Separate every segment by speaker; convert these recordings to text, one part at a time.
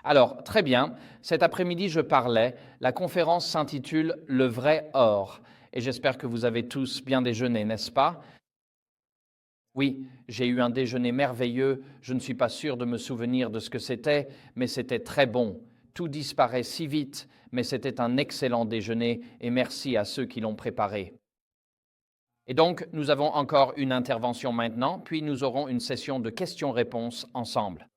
Speaker 1: Alors, très bien, cet après-midi, je parlais, la conférence s'intitule « Le vrai or » et j'espère que vous avez tous bien déjeuné, n'est-ce pas? Oui, j'ai eu un déjeuner merveilleux, je ne suis pas sûr de me souvenir de ce que c'était, mais c'était très bon. Tout disparaît si vite, mais c'était un excellent déjeuner et merci à ceux qui l'ont préparé. Et donc, nous avons encore une intervention maintenant, puis nous aurons une session de questions-réponses ensemble.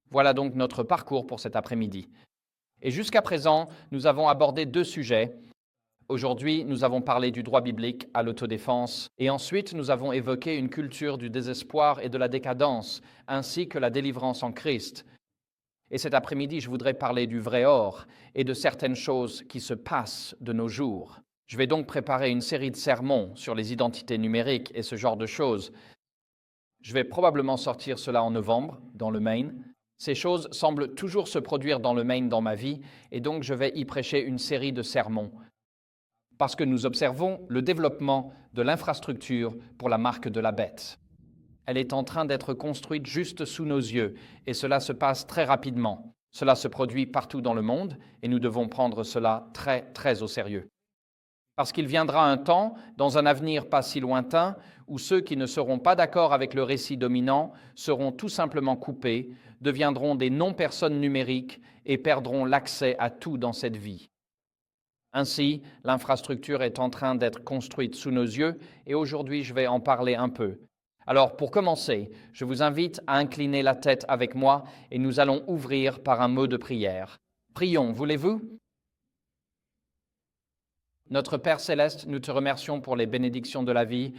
Speaker 1: Voilà donc notre parcours pour cet après-midi. Et jusqu'à présent, nous avons abordé deux sujets. Aujourd'hui, nous avons parlé du droit biblique à l'autodéfense et ensuite nous avons évoqué une culture du désespoir et de la décadence, ainsi que la délivrance en Christ. Et cet après-midi, je voudrais parler du vrai or et de certaines choses qui se passent de nos jours. Je vais donc préparer une série de sermons sur les identités numériques et ce genre de choses. Je vais probablement sortir cela en novembre, dans le Maine. Ces choses semblent toujours se produire dans le Maine dans ma vie, et donc je vais y prêcher une série de sermons, parce que nous observons le développement de l'infrastructure pour la marque de la bête. Elle est en train d'être construite juste sous nos yeux, et cela se passe très rapidement. Cela se produit partout dans le monde, et nous devons prendre cela très, très au sérieux. Parce qu'il viendra un temps, dans un avenir pas si lointain, où ceux qui ne seront pas d'accord avec le récit dominant seront tout simplement coupés, deviendront des non-personnes numériques et perdront l'accès à tout dans cette vie. Ainsi, l'infrastructure est en train d'être construite sous nos yeux et aujourd'hui, je vais en parler un peu. Alors, pour commencer, je vous invite à incliner la tête avec moi et nous allons ouvrir par un mot de prière. Prions, voulez-vous ? Notre Père céleste, nous te remercions pour les bénédictions de la vie.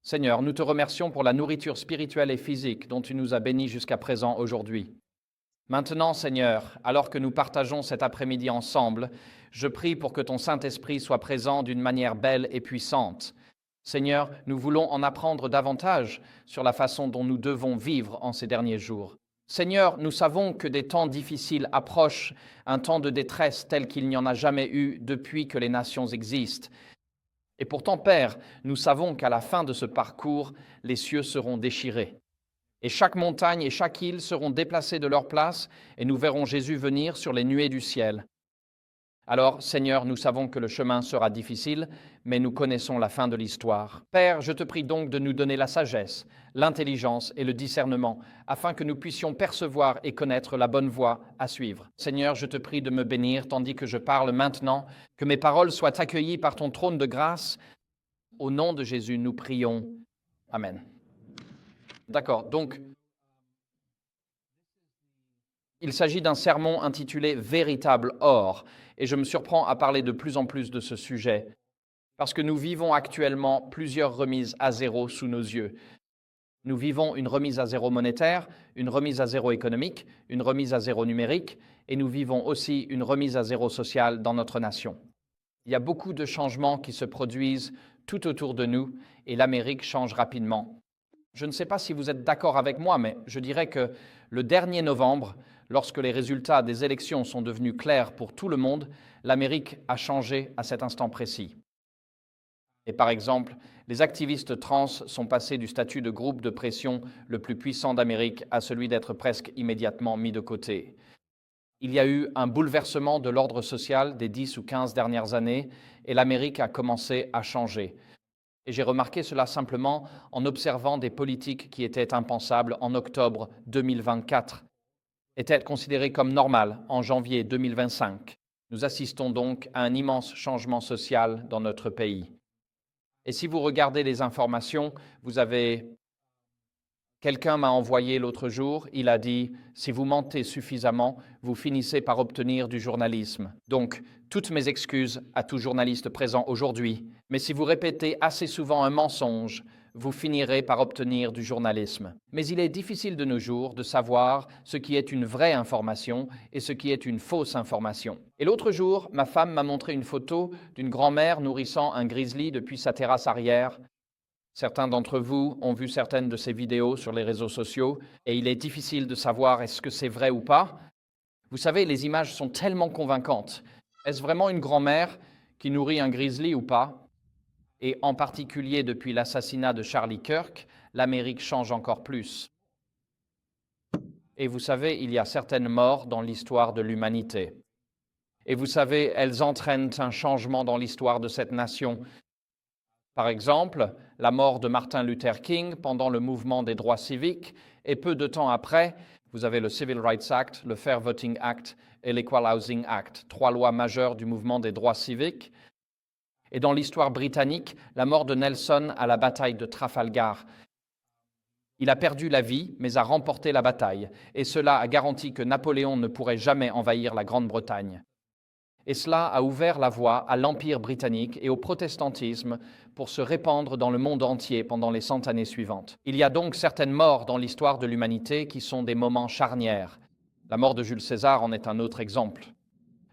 Speaker 1: Seigneur, nous te remercions pour la nourriture spirituelle et physique dont tu nous as bénis jusqu'à présent aujourd'hui. Maintenant, Seigneur, alors que nous partageons cet après-midi ensemble, je prie pour que ton Saint-Esprit soit présent d'une manière belle et puissante. Seigneur, nous voulons en apprendre davantage sur la façon dont nous devons vivre en ces derniers jours. Seigneur, nous savons que des temps difficiles approchent, un temps de détresse tel qu'il n'y en a jamais eu depuis que les nations existent. Et pourtant, Père, nous savons qu'à la fin de ce parcours, les cieux seront déchirés. Et chaque montagne et chaque île seront déplacées de leur place, et nous verrons Jésus venir sur les nuées du ciel. Alors, Seigneur, nous savons que le chemin sera difficile, mais nous connaissons la fin de l'histoire. Père, je te prie donc de nous donner la sagesse, l'intelligence et le discernement, afin que nous puissions percevoir et connaître la bonne voie à suivre. Seigneur, je te prie de me bénir tandis que je parle maintenant, que mes paroles soient accueillies par ton trône de grâce. Au nom de Jésus, nous prions. Amen. D'accord, donc, il s'agit d'un sermon intitulé « Véritable or » et je me surprends à parler de plus en plus de ce sujet parce que nous vivons actuellement plusieurs remises à zéro sous nos yeux. Nous vivons une remise à zéro monétaire, une remise à zéro économique, une remise à zéro numérique et nous vivons aussi une remise à zéro sociale dans notre nation. Il y a beaucoup de changements qui se produisent tout autour de nous et l'Amérique change rapidement. Je ne sais pas si vous êtes d'accord avec moi, mais je dirais que le dernier novembre, lorsque les résultats des élections sont devenus clairs pour tout le monde, l'Amérique a changé à cet instant précis. Et par exemple, les activistes trans sont passés du statut de groupe de pression le plus puissant d'Amérique à celui d'être presque immédiatement mis de côté. Il y a eu un bouleversement de l'ordre social des 10 ou 15 dernières années et l'Amérique a commencé à changer. Et j'ai remarqué cela simplement en observant des politiques qui étaient impensables en octobre 2024, étaient considérées comme normales en janvier 2025. Nous assistons donc à un immense changement social dans notre pays. Et si vous regardez les informations, vous avez... Quelqu'un m'a envoyé l'autre jour, il a dit « Si vous mentez suffisamment, vous finissez par obtenir du journalisme. » Donc, toutes mes excuses à tout journaliste présent aujourd'hui, mais si vous répétez assez souvent un mensonge, vous finirez par obtenir du journalisme. Mais il est difficile de nos jours de savoir ce qui est une vraie information et ce qui est une fausse information. Et l'autre jour, ma femme m'a montré une photo d'une grand-mère nourrissant un grizzly depuis sa terrasse arrière. Certains d'entre vous ont vu certaines de ces vidéos sur les réseaux sociaux et il est difficile de savoir est-ce que c'est vrai ou pas. Vous savez, les images sont tellement convaincantes. Est-ce vraiment une grand-mère qui nourrit un grizzly ou pas? Et en particulier depuis l'assassinat de Charlie Kirk, l'Amérique change encore plus. Et vous savez, il y a certaines morts dans l'histoire de l'humanité. Et vous savez, elles entraînent un changement dans l'histoire de cette nation. Par exemple, la mort de Martin Luther King pendant le mouvement des droits civiques, et peu de temps après, vous avez le Civil Rights Act, le Fair Voting Act et l'Equal Housing Act, 3 lois majeures du mouvement des droits civiques. Et dans l'histoire britannique, la mort de Nelson à la bataille de Trafalgar. Il a perdu la vie, mais a remporté la bataille, et cela a garanti que Napoléon ne pourrait jamais envahir la Grande-Bretagne. Et cela a ouvert la voie à l'Empire britannique et au protestantisme pour se répandre dans le monde entier pendant les 100 années suivantes. Il y a donc certaines morts dans l'histoire de l'humanité qui sont des moments charnières. La mort de Jules César en est un autre exemple.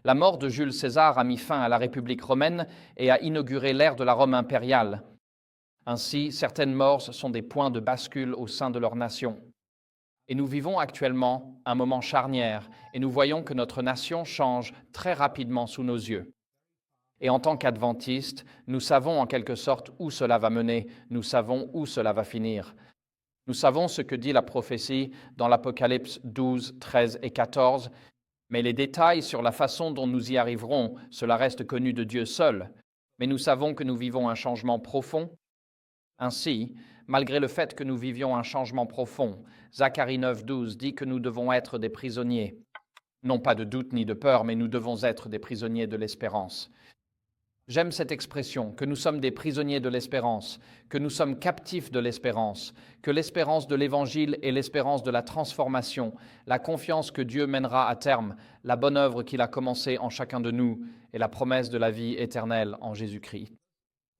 Speaker 1: La mort de Jules César a mis fin à la République romaine et a inauguré l'ère de la Rome impériale. Ainsi, certaines morts sont des points de bascule au sein de leur nation. Et nous vivons actuellement un moment charnière et nous voyons que notre nation change très rapidement sous nos yeux. Et en tant qu'adventistes, nous savons en quelque sorte où cela va mener, nous savons où cela va finir. Nous savons ce que dit la prophétie dans l'Apocalypse 12, 13 et 14, mais les détails sur la façon dont nous y arriverons, cela reste connu de Dieu seul. Mais nous savons que nous vivons un changement profond. Ainsi, malgré le fait que nous vivions un changement profond, Zacharie 9, 12 dit que nous devons être des prisonniers. Non pas de doute ni de peur, mais nous devons être des prisonniers de l'espérance. J'aime cette expression, que nous sommes des prisonniers de l'espérance, que nous sommes captifs de l'espérance, que l'espérance de l'Évangile est l'espérance de la transformation, la confiance que Dieu mènera à terme, la bonne œuvre qu'il a commencée en chacun de nous et la promesse de la vie éternelle en Jésus-Christ.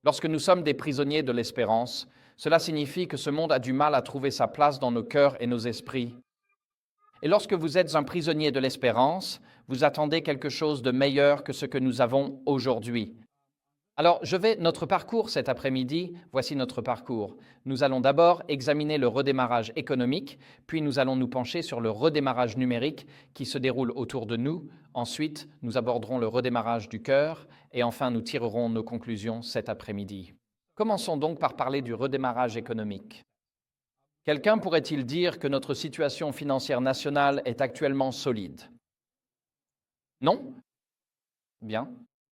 Speaker 1: Lorsque nous sommes des prisonniers de l'espérance, cela signifie que ce monde a du mal à trouver sa place dans nos cœurs et nos esprits. Et lorsque vous êtes un prisonnier de l'espérance, vous attendez quelque chose de meilleur que ce que nous avons aujourd'hui. Alors, notre parcours cet après-midi, voici notre parcours. Nous allons d'abord examiner le redémarrage économique, puis nous allons nous pencher sur le redémarrage numérique qui se déroule autour de nous. Ensuite, nous aborderons le redémarrage du cœur et enfin, nous tirerons nos conclusions cet après-midi. Commençons donc par parler du redémarrage économique. Quelqu'un pourrait-il dire que notre situation financière nationale est actuellement solide? Non? Bien.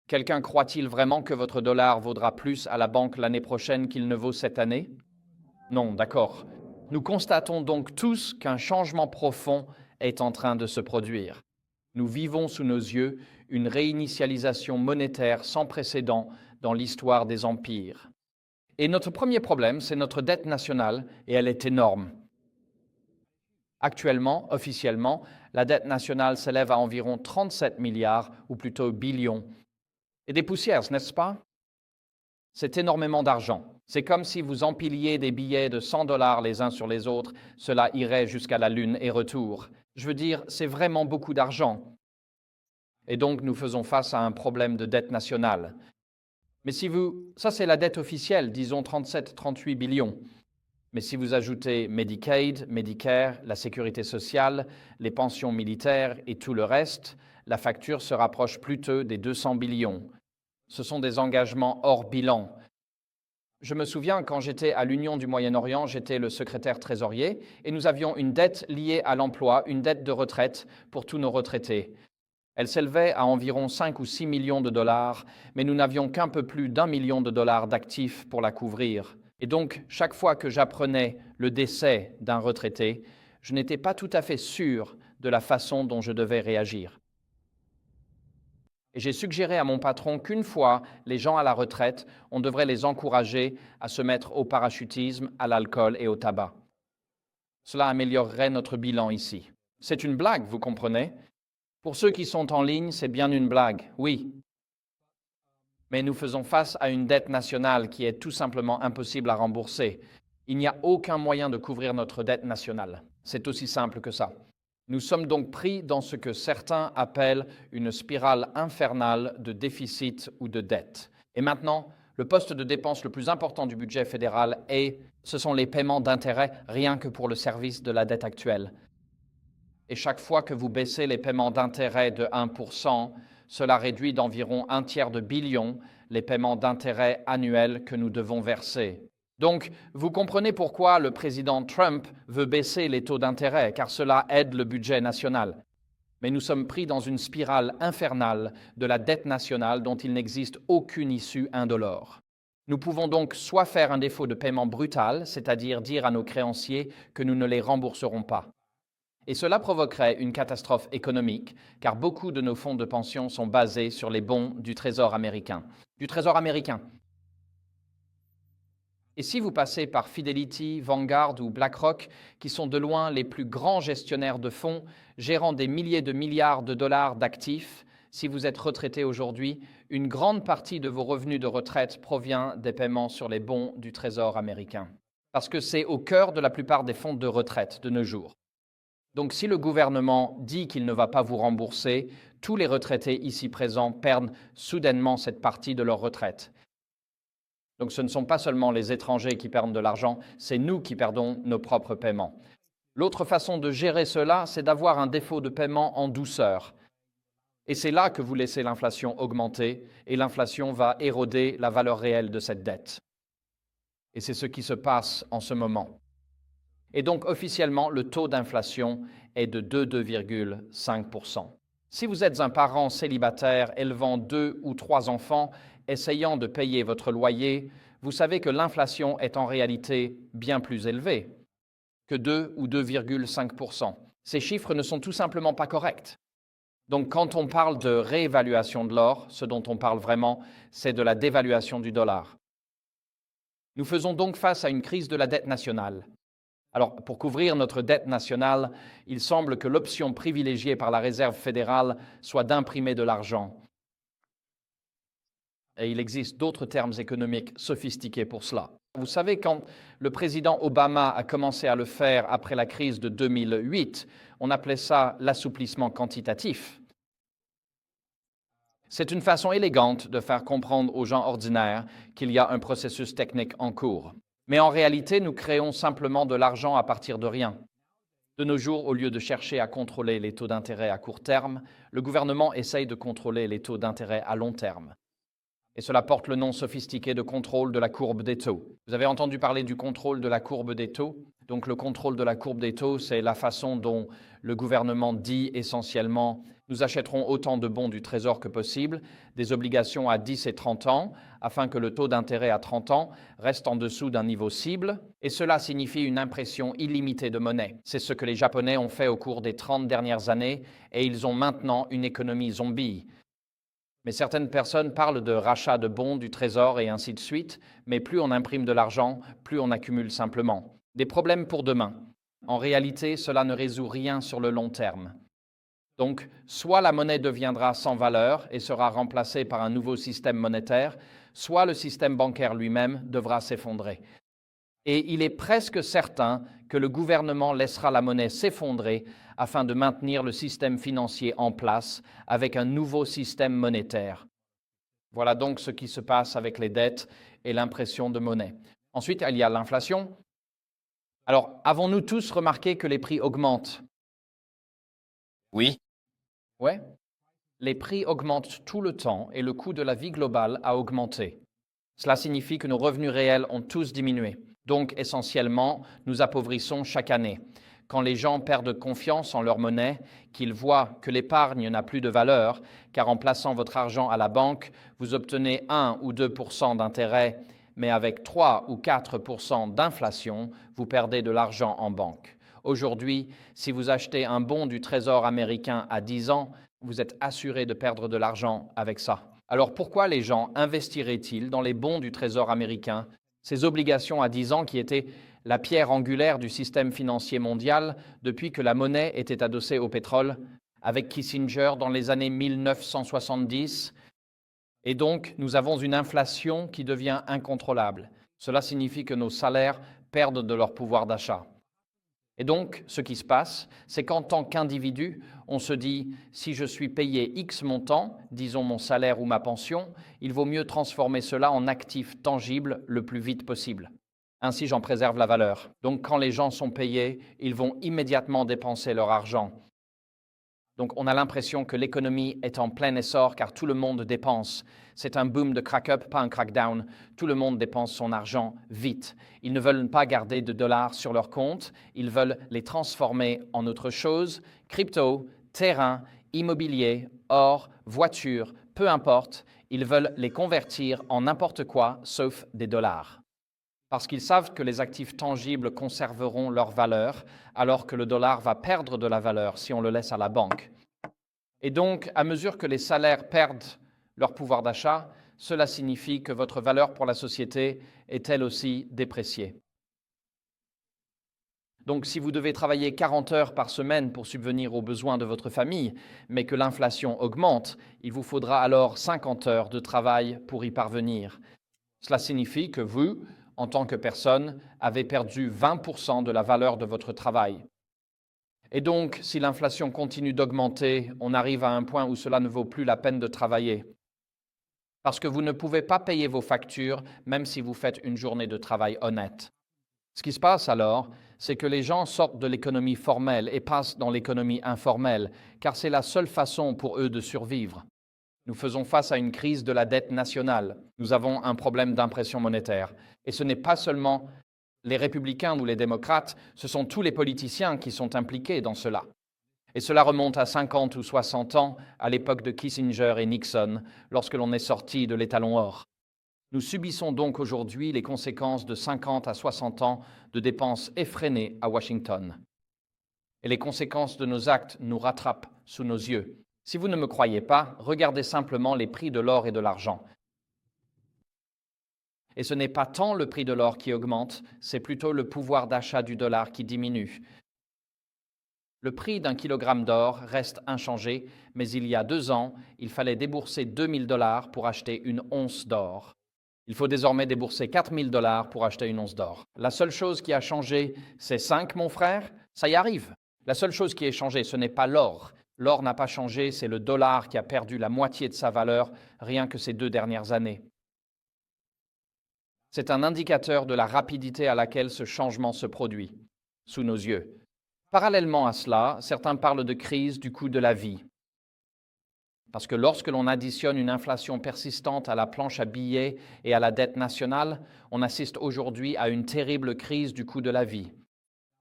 Speaker 1: Quelqu'un croit-il vraiment que votre dollar vaudra plus à la banque l'année prochaine qu'il ne vaut cette année? Non, d'accord. Nous constatons donc tous qu'un changement profond est en train de se produire. Nous vivons sous nos yeux une réinitialisation monétaire sans précédent dans l'histoire des empires. Et notre premier problème, c'est notre dette nationale, et elle est énorme. Actuellement, officiellement, la dette nationale s'élève à environ 37 milliards, ou plutôt billions. Et des poussières, n'est-ce pas? C'est énormément d'argent. C'est comme si vous empiliez des billets de 100 $ les uns sur les autres, cela irait jusqu'à la Lune et retour. Je veux dire, c'est vraiment beaucoup d'argent. Et donc, nous faisons face à un problème de dette nationale. Mais ça c'est la dette officielle, disons 37-38 billions. Mais si vous ajoutez Medicaid, Medicare, la sécurité sociale, les pensions militaires et tout le reste, la facture se rapproche plutôt des 200 billions. Ce sont des engagements hors bilan. Je me souviens, quand j'étais à l'Union du Moyen-Orient, j'étais le secrétaire trésorier et nous avions une dette liée à l'emploi, une dette de retraite pour tous nos retraités. Elle s'élevait à environ 5 ou 6 millions de dollars, mais nous n'avions qu'un peu plus d'1 million de dollars d'actifs pour la couvrir. Et donc, chaque fois que j'apprenais le décès d'un retraité, je n'étais pas tout à fait sûr de la façon dont je devais réagir. Et j'ai suggéré à mon patron qu'une fois les gens à la retraite, on devrait les encourager à se mettre au parachutisme, à l'alcool et au tabac. Cela améliorerait notre bilan ici. C'est une blague, vous comprenez? Pour ceux qui sont en ligne, c'est bien une blague, oui. Mais nous faisons face à une dette nationale qui est tout simplement impossible à rembourser. Il n'y a aucun moyen de couvrir notre dette nationale. C'est aussi simple que ça. Nous sommes donc pris dans ce que certains appellent une spirale infernale de déficit ou de dette. Et maintenant, le poste de dépense le plus important du budget fédéral ce sont les paiements d'intérêt, rien que pour le service de la dette actuelle. Et chaque fois que vous baissez les paiements d'intérêt de 1%, cela réduit d'environ 1/3 de billion les paiements d'intérêt annuels que nous devons verser. Donc, vous comprenez pourquoi le président Trump veut baisser les taux d'intérêt, car cela aide le budget national. Mais nous sommes pris dans une spirale infernale de la dette nationale dont il n'existe aucune issue indolore. Nous pouvons donc soit faire un défaut de paiement brutal, c'est-à-dire dire à nos créanciers que nous ne les rembourserons pas. Et cela provoquerait une catastrophe économique, car beaucoup de nos fonds de pension sont basés sur les bons du Trésor américain. Et si vous passez par Fidelity, Vanguard ou BlackRock, qui sont de loin les plus grands gestionnaires de fonds, gérant des milliers de milliards de dollars d'actifs, si vous êtes retraité aujourd'hui, une grande partie de vos revenus de retraite provient des paiements sur les bons du Trésor américain. Parce que c'est au cœur de la plupart des fonds de retraite de nos jours. Donc si le gouvernement dit qu'il ne va pas vous rembourser, tous les retraités ici présents perdent soudainement cette partie de leur retraite. Donc ce ne sont pas seulement les étrangers qui perdent de l'argent, c'est nous qui perdons nos propres paiements. L'autre façon de gérer cela, c'est d'avoir un défaut de paiement en douceur. Et c'est là que vous laissez l'inflation augmenter, et l'inflation va éroder la valeur réelle de cette dette. Et c'est ce qui se passe en ce moment. Et donc officiellement, le taux d'inflation est de 2,5%. Si vous êtes un parent célibataire élevant 2 ou 3 enfants, essayant de payer votre loyer, vous savez que l'inflation est en réalité bien plus élevée que 2 ou 2,5%. Ces chiffres ne sont tout simplement pas corrects. Donc quand on parle de réévaluation de l'or, ce dont on parle vraiment, c'est de la dévaluation du dollar. Nous faisons donc face à une crise de la dette nationale. Alors, pour couvrir notre dette nationale, il semble que l'option privilégiée par la Réserve fédérale soit d'imprimer de l'argent. Et il existe d'autres termes économiques sophistiqués pour cela. Vous savez, quand le président Obama a commencé à le faire après la crise de 2008, on appelait ça l'assouplissement quantitatif. C'est une façon élégante de faire comprendre aux gens ordinaires qu'il y a un processus technique en cours. Mais en réalité, nous créons simplement de l'argent à partir de rien. De nos jours, au lieu de chercher à contrôler les taux d'intérêt à court terme, le gouvernement essaye de contrôler les taux d'intérêt à long terme. Et cela porte le nom sophistiqué de contrôle de la courbe des taux. Vous avez entendu parler du contrôle de la courbe des taux? Donc le contrôle de la courbe des taux, c'est la façon dont le gouvernement dit essentiellement « nous achèterons autant de bons du Trésor que possible, des obligations à 10 et 30 ans, afin que le taux d'intérêt à 30 ans reste en dessous d'un niveau cible, et cela signifie une impression illimitée de monnaie. C'est ce que les Japonais ont fait au cours des 30 dernières années, et ils ont maintenant une économie zombie. Mais certaines personnes parlent de rachat de bons du Trésor et ainsi de suite, mais plus on imprime de l'argent, plus on accumule simplement. Des problèmes pour demain. En réalité, cela ne résout rien sur le long terme. Donc, soit la monnaie deviendra sans valeur et sera remplacée par un nouveau système monétaire, soit le système bancaire lui-même devra s'effondrer. Et il est presque certain que le gouvernement laissera la monnaie s'effondrer afin de maintenir le système financier en place avec un nouveau système monétaire. Voilà donc ce qui se passe avec les dettes et l'impression de monnaie. Ensuite, il y a l'inflation. Alors, avons-nous tous remarqué que les prix augmentent?
Speaker 2: Oui,
Speaker 1: Oui. Les prix augmentent tout le temps et le coût de la vie globale a augmenté. Cela signifie que nos revenus réels ont tous diminué. Donc, essentiellement, nous appauvrissons chaque année. Quand les gens perdent confiance en leur monnaie, qu'ils voient que l'épargne n'a plus de valeur, car en plaçant votre argent à la banque, vous obtenez 1 ou 2% d'intérêt, mais avec 3 ou 4% d'inflation, vous perdez de l'argent en banque. Aujourd'hui, si vous achetez un bon du Trésor américain à 10 ans, vous êtes assuré de perdre de l'argent avec ça. Alors pourquoi les gens investiraient-ils dans les bons du Trésor américain, ces obligations à 10 ans qui étaient la pierre angulaire du système financier mondial depuis que la monnaie était adossée au pétrole, avec Kissinger dans les années 1970. Et donc, nous avons une inflation qui devient incontrôlable. Cela signifie que nos salaires perdent de leur pouvoir d'achat. Et donc, ce qui se passe, c'est qu'en tant qu'individu, on se dit, si je suis payé X montant, disons mon salaire ou ma pension, il vaut mieux transformer cela en actif tangible le plus vite possible. Ainsi, j'en préserve la valeur. Donc, quand les gens sont payés, ils vont immédiatement dépenser leur argent. Donc on a l'impression que l'économie est en plein essor car tout le monde dépense. C'est un boom de crack-up, pas un crack-down. Tout le monde dépense son argent vite. Ils ne veulent pas garder de dollars sur leur compte, ils veulent les transformer en autre chose, crypto, terrain, immobilier, or, voiture, peu importe, ils veulent les convertir en n'importe quoi sauf des dollars. Parce qu'ils savent que les actifs tangibles conserveront leur valeur, alors que le dollar va perdre de la valeur si on le laisse à la banque. Et donc, à mesure que les salaires perdent leur pouvoir d'achat, cela signifie que votre valeur pour la société est elle aussi dépréciée. Donc, si vous devez travailler 40 heures par semaine pour subvenir aux besoins de votre famille, mais que l'inflation augmente, il vous faudra alors 50 heures de travail pour y parvenir. Cela signifie que vous, en tant que personne, avez perdu 20% de la valeur de votre travail. Et donc, si l'inflation continue d'augmenter, on arrive à un point où cela ne vaut plus la peine de travailler. Parce que vous ne pouvez pas payer vos factures, même si vous faites une journée de travail honnête. Ce qui se passe alors, c'est que les gens sortent de l'économie formelle et passent dans l'économie informelle, car c'est la seule façon pour eux de survivre. Nous faisons face à une crise de la dette nationale. Nous avons un problème d'impression monétaire. Et ce n'est pas seulement les républicains ou les démocrates, ce sont tous les politiciens qui sont impliqués dans cela. Et cela remonte à 50 ou 60 ans, à l'époque de Kissinger et Nixon, lorsque l'on est sorti de l'étalon or. Nous subissons donc aujourd'hui les conséquences de 50 à 60 ans de dépenses effrénées à Washington. Et les conséquences de nos actes nous rattrapent sous nos yeux. Si vous ne me croyez pas, regardez simplement les prix de l'or et de l'argent. Et ce n'est pas tant le prix de l'or qui augmente, c'est plutôt le pouvoir d'achat du dollar qui diminue. Le prix d'un kilogramme d'or reste inchangé, mais il y a 2 ans, il fallait débourser 2000 $ pour acheter une once d'or. Il faut désormais débourser 4000 $ pour acheter une once d'or. La seule chose qui a changé, c'est 5, mon frère, ça y arrive. La seule chose qui est changée, ce n'est pas l'or. L'or n'a pas changé, c'est le dollar qui a perdu la moitié de sa valeur rien que ces 2 dernières années. C'est un indicateur de la rapidité à laquelle ce changement se produit, sous nos yeux. Parallèlement à cela, certains parlent de crise du coût de la vie. Parce que lorsque l'on additionne une inflation persistante à la planche à billets et à la dette nationale, on assiste aujourd'hui à une terrible crise du coût de la vie.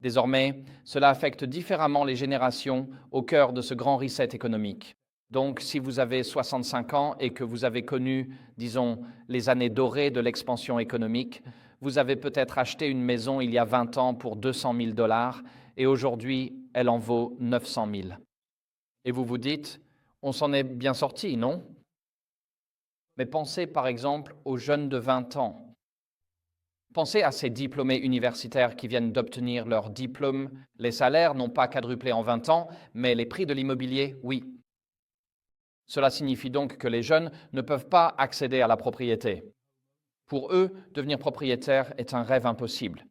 Speaker 1: Désormais, cela affecte différemment les générations au cœur de ce grand reset économique. Donc, si vous avez 65 ans et que vous avez connu, disons, les années dorées de l'expansion économique, vous avez peut-être acheté une maison il y a 20 ans pour 200 000 $ et aujourd'hui, elle en vaut 900 000. Et vous vous dites, on s'en est bien sorti, non? Mais pensez par exemple aux jeunes de 20 ans. Pensez à ces diplômés universitaires qui viennent d'obtenir leur diplôme. Les salaires n'ont pas quadruplé en 20 ans, mais les prix de l'immobilier, oui. Cela signifie donc que les jeunes ne peuvent pas accéder à la propriété. Pour eux, devenir propriétaire est un rêve impossible.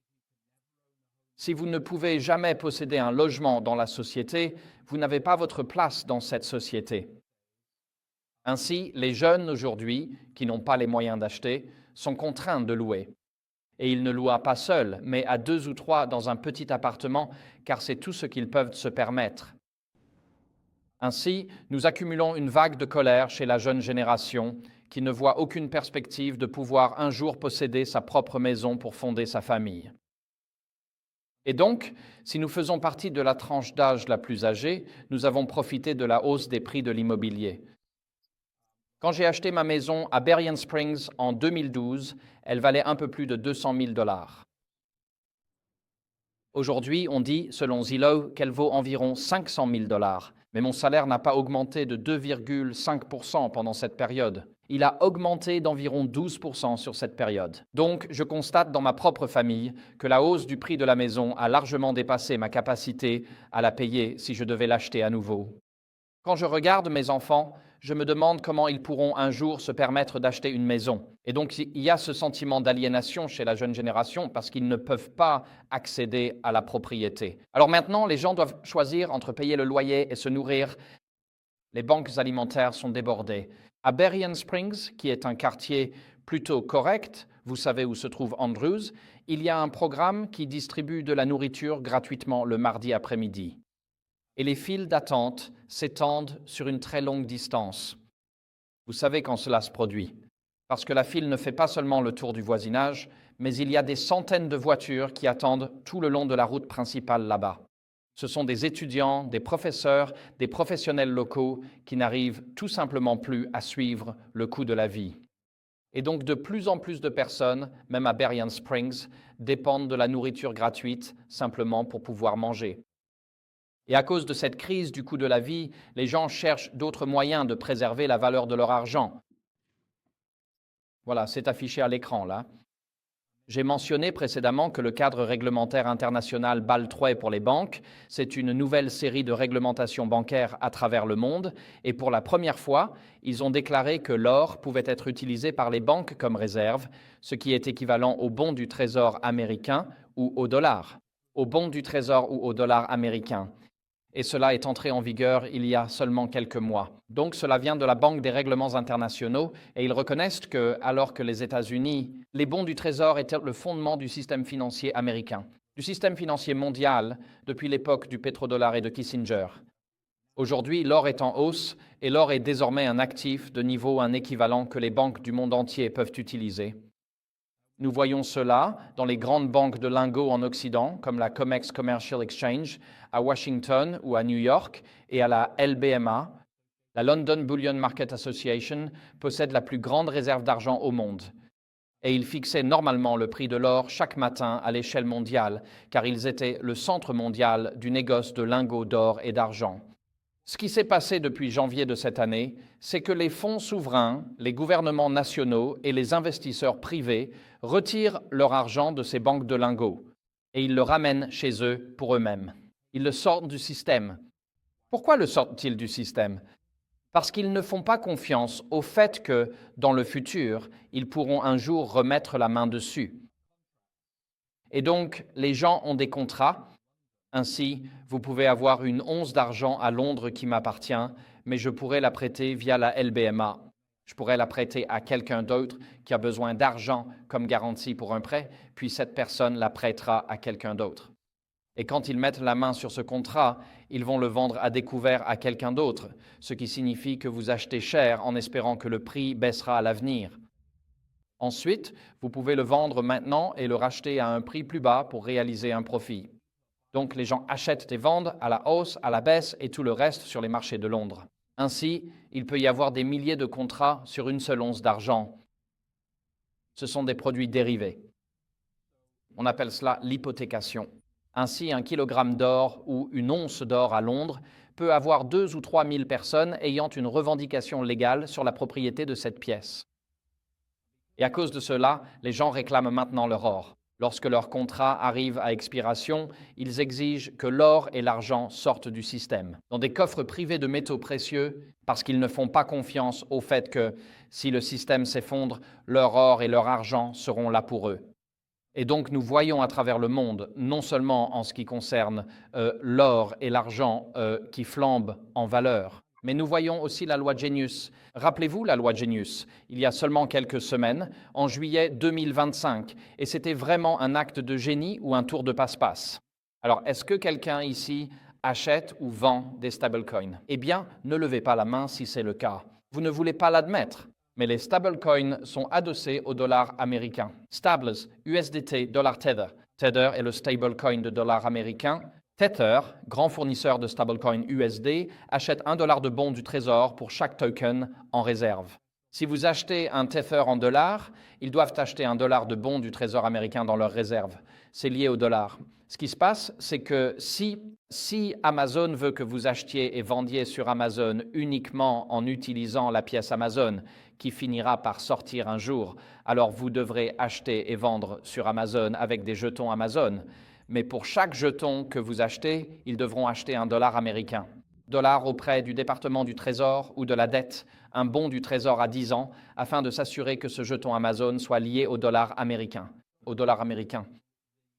Speaker 1: Si vous ne pouvez jamais posséder un logement dans la société, vous n'avez pas votre place dans cette société. Ainsi, les jeunes aujourd'hui, qui n'ont pas les moyens d'acheter, sont contraints de louer. Et ils ne louent pas seuls, mais à 2 ou 3 dans un petit appartement, car c'est tout ce qu'ils peuvent se permettre. Ainsi, nous accumulons une vague de colère chez la jeune génération qui ne voit aucune perspective de pouvoir un jour posséder sa propre maison pour fonder sa famille. Et donc, si nous faisons partie de la tranche d'âge la plus âgée, nous avons profité de la hausse des prix de l'immobilier. Quand j'ai acheté ma maison à Berrien Springs en 2012, elle valait un peu plus de 200 000 $. Aujourd'hui, on dit, selon Zillow, qu'elle vaut environ 500 000 $. Mais mon salaire n'a pas augmenté de 2,5% pendant cette période. Il a augmenté d'environ 12% sur cette période. Donc, je constate dans ma propre famille que la hausse du prix de la maison a largement dépassé ma capacité à la payer si je devais l'acheter à nouveau. Quand je regarde mes enfants, je me demande comment ils pourront un jour se permettre d'acheter une maison. Et donc, il y a ce sentiment d'aliénation chez la jeune génération parce qu'ils ne peuvent pas accéder à la propriété. Alors maintenant, les gens doivent choisir entre payer le loyer et se nourrir. Les banques alimentaires sont débordées. À Berrien Springs, qui est un quartier plutôt correct, vous savez où se trouve Andrews, il y a un programme qui distribue de la nourriture gratuitement le mardi après-midi. et les files d'attente s'étendent sur une très longue distance. Vous savez quand cela se produit, parce que la file ne fait pas seulement le tour du voisinage, mais il y a des centaines de voitures qui attendent tout le long de la route principale là-bas. Ce sont des étudiants, des professeurs, des professionnels locaux qui n'arrivent tout simplement plus à suivre le coût de la vie. Et donc de plus en plus de personnes, même à Berrien Springs, dépendent de la nourriture gratuite simplement pour pouvoir manger. Et à cause de cette crise du coût de la vie, les gens cherchent d'autres moyens de préserver la valeur de leur argent. Voilà, c'est affiché à l'écran là. J'ai mentionné précédemment que le cadre réglementaire international Bâle III pour les banques, c'est une nouvelle série de réglementations bancaires à travers le monde, et pour la première fois, ils ont déclaré que l'or pouvait être utilisé par les banques comme réserve, ce qui est équivalent au bon du Trésor américain ou au dollar. Au bon du Trésor ou au dollar américain. Et cela est entré en vigueur il y a seulement quelques mois. Donc cela vient de la Banque des règlements internationaux et ils reconnaissent que, alors que les États-Unis, les bons du Trésor étaient le fondement du système financier américain, du système financier mondial depuis l'époque du pétrodollar et de Kissinger. Aujourd'hui, l'or est en hausse et l'or est désormais un actif de niveau un équivalent que les banques du monde entier peuvent utiliser. Nous voyons cela dans les grandes banques de lingots en Occident, comme la COMEX Commercial Exchange, à Washington ou à New York, et à la LBMA. La London Bullion Market Association possède la plus grande réserve d'argent au monde. Et ils fixaient normalement le prix de l'or chaque matin à l'échelle mondiale, car ils étaient le centre mondial du négoce de lingots d'or et d'argent. Ce qui s'est passé depuis janvier de cette année, c'est que les fonds souverains, les gouvernements nationaux et les investisseurs privés retirent leur argent de ces banques de lingots et ils le ramènent chez eux pour eux-mêmes. Ils le sortent du système. Pourquoi le sortent-ils du système? Parce qu'ils ne font pas confiance au fait que, dans le futur, ils pourront un jour remettre la main dessus. Et donc, les gens ont des contrats. Ainsi, vous pouvez avoir une once d'argent à Londres qui m'appartient, mais je pourrais la prêter via la LBMA. Je pourrais la prêter à quelqu'un d'autre qui a besoin d'argent comme garantie pour un prêt, puis cette personne la prêtera à quelqu'un d'autre. Et quand ils mettent la main sur ce contrat, ils vont le vendre à découvert à quelqu'un d'autre, ce qui signifie que vous achetez cher en espérant que le prix baissera à l'avenir. Ensuite, vous pouvez le vendre maintenant et le racheter à un prix plus bas pour réaliser un profit. Donc les gens achètent et vendent à la hausse, à la baisse et tout le reste sur les marchés de Londres. Ainsi, il peut y avoir des milliers de contrats sur une seule once d'argent. Ce sont des produits dérivés. On appelle cela l'hypothécation. Ainsi, un kilogramme d'or ou une once d'or à Londres peut avoir 2 ou 3 000 personnes ayant une revendication légale sur la propriété de cette pièce. Et à cause de cela, les gens réclament maintenant leur or. Lorsque leur contrat arrive à expiration, ils exigent que l'or et l'argent sortent du système, dans des coffres privés de métaux précieux, parce qu'ils ne font pas confiance au fait que, si le système s'effondre, leur or et leur argent seront là pour eux. Et donc nous voyons à travers le monde, non seulement en ce qui concerne l'or et l'argent qui flambent en valeur, mais nous voyons aussi la loi Genius. Rappelez-vous la loi Genius, il y a seulement quelques semaines, en juillet 2025, et c'était vraiment un acte de génie ou un tour de passe-passe. Alors, est-ce que quelqu'un ici achète ou vend des stablecoins? Eh bien, ne levez pas la main si c'est le cas. Vous ne voulez pas l'admettre, mais les stablecoins sont adossés au dollar américain. Stables, USDT, dollar Tether. Tether est le stablecoin de dollar américain. Tether, grand fournisseur de stablecoin USD, achète $1 de bons du Trésor pour chaque token en réserve. Si vous achetez un Tether en dollars, ils doivent acheter $1 de bons du Trésor américain dans leur réserve. C'est lié au dollar. Ce qui se passe, c'est que si Amazon veut que vous achetiez et vendiez sur Amazon uniquement en utilisant la pièce Amazon, qui finira par sortir un jour, alors vous devrez acheter et vendre sur Amazon avec des jetons Amazon. Mais pour chaque jeton que vous achetez, ils devront acheter $1 américain. Dollar auprès du département du Trésor ou de la dette, un bon du Trésor à 10 ans, afin de s'assurer que ce jeton Amazon soit lié au dollar américain.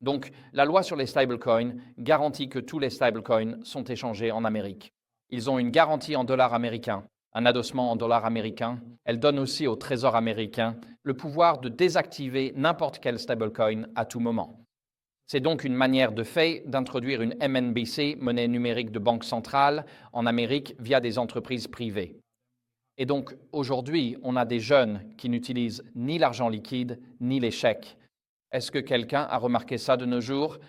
Speaker 1: Donc, la loi sur les stablecoins garantit que tous les stablecoins sont échangés en Amérique. Ils ont une garantie en dollars américains, un adossement en dollars américains. Elle donne aussi au Trésor américain le pouvoir de désactiver n'importe quel stablecoin à tout moment. C'est donc une manière de fait d'introduire une MNBC, monnaie numérique de banque centrale, en Amérique via des entreprises privées. Et donc aujourd'hui, on a des jeunes qui n'utilisent ni l'argent liquide ni les chèques. Est-ce que quelqu'un a remarqué ça de nos jours?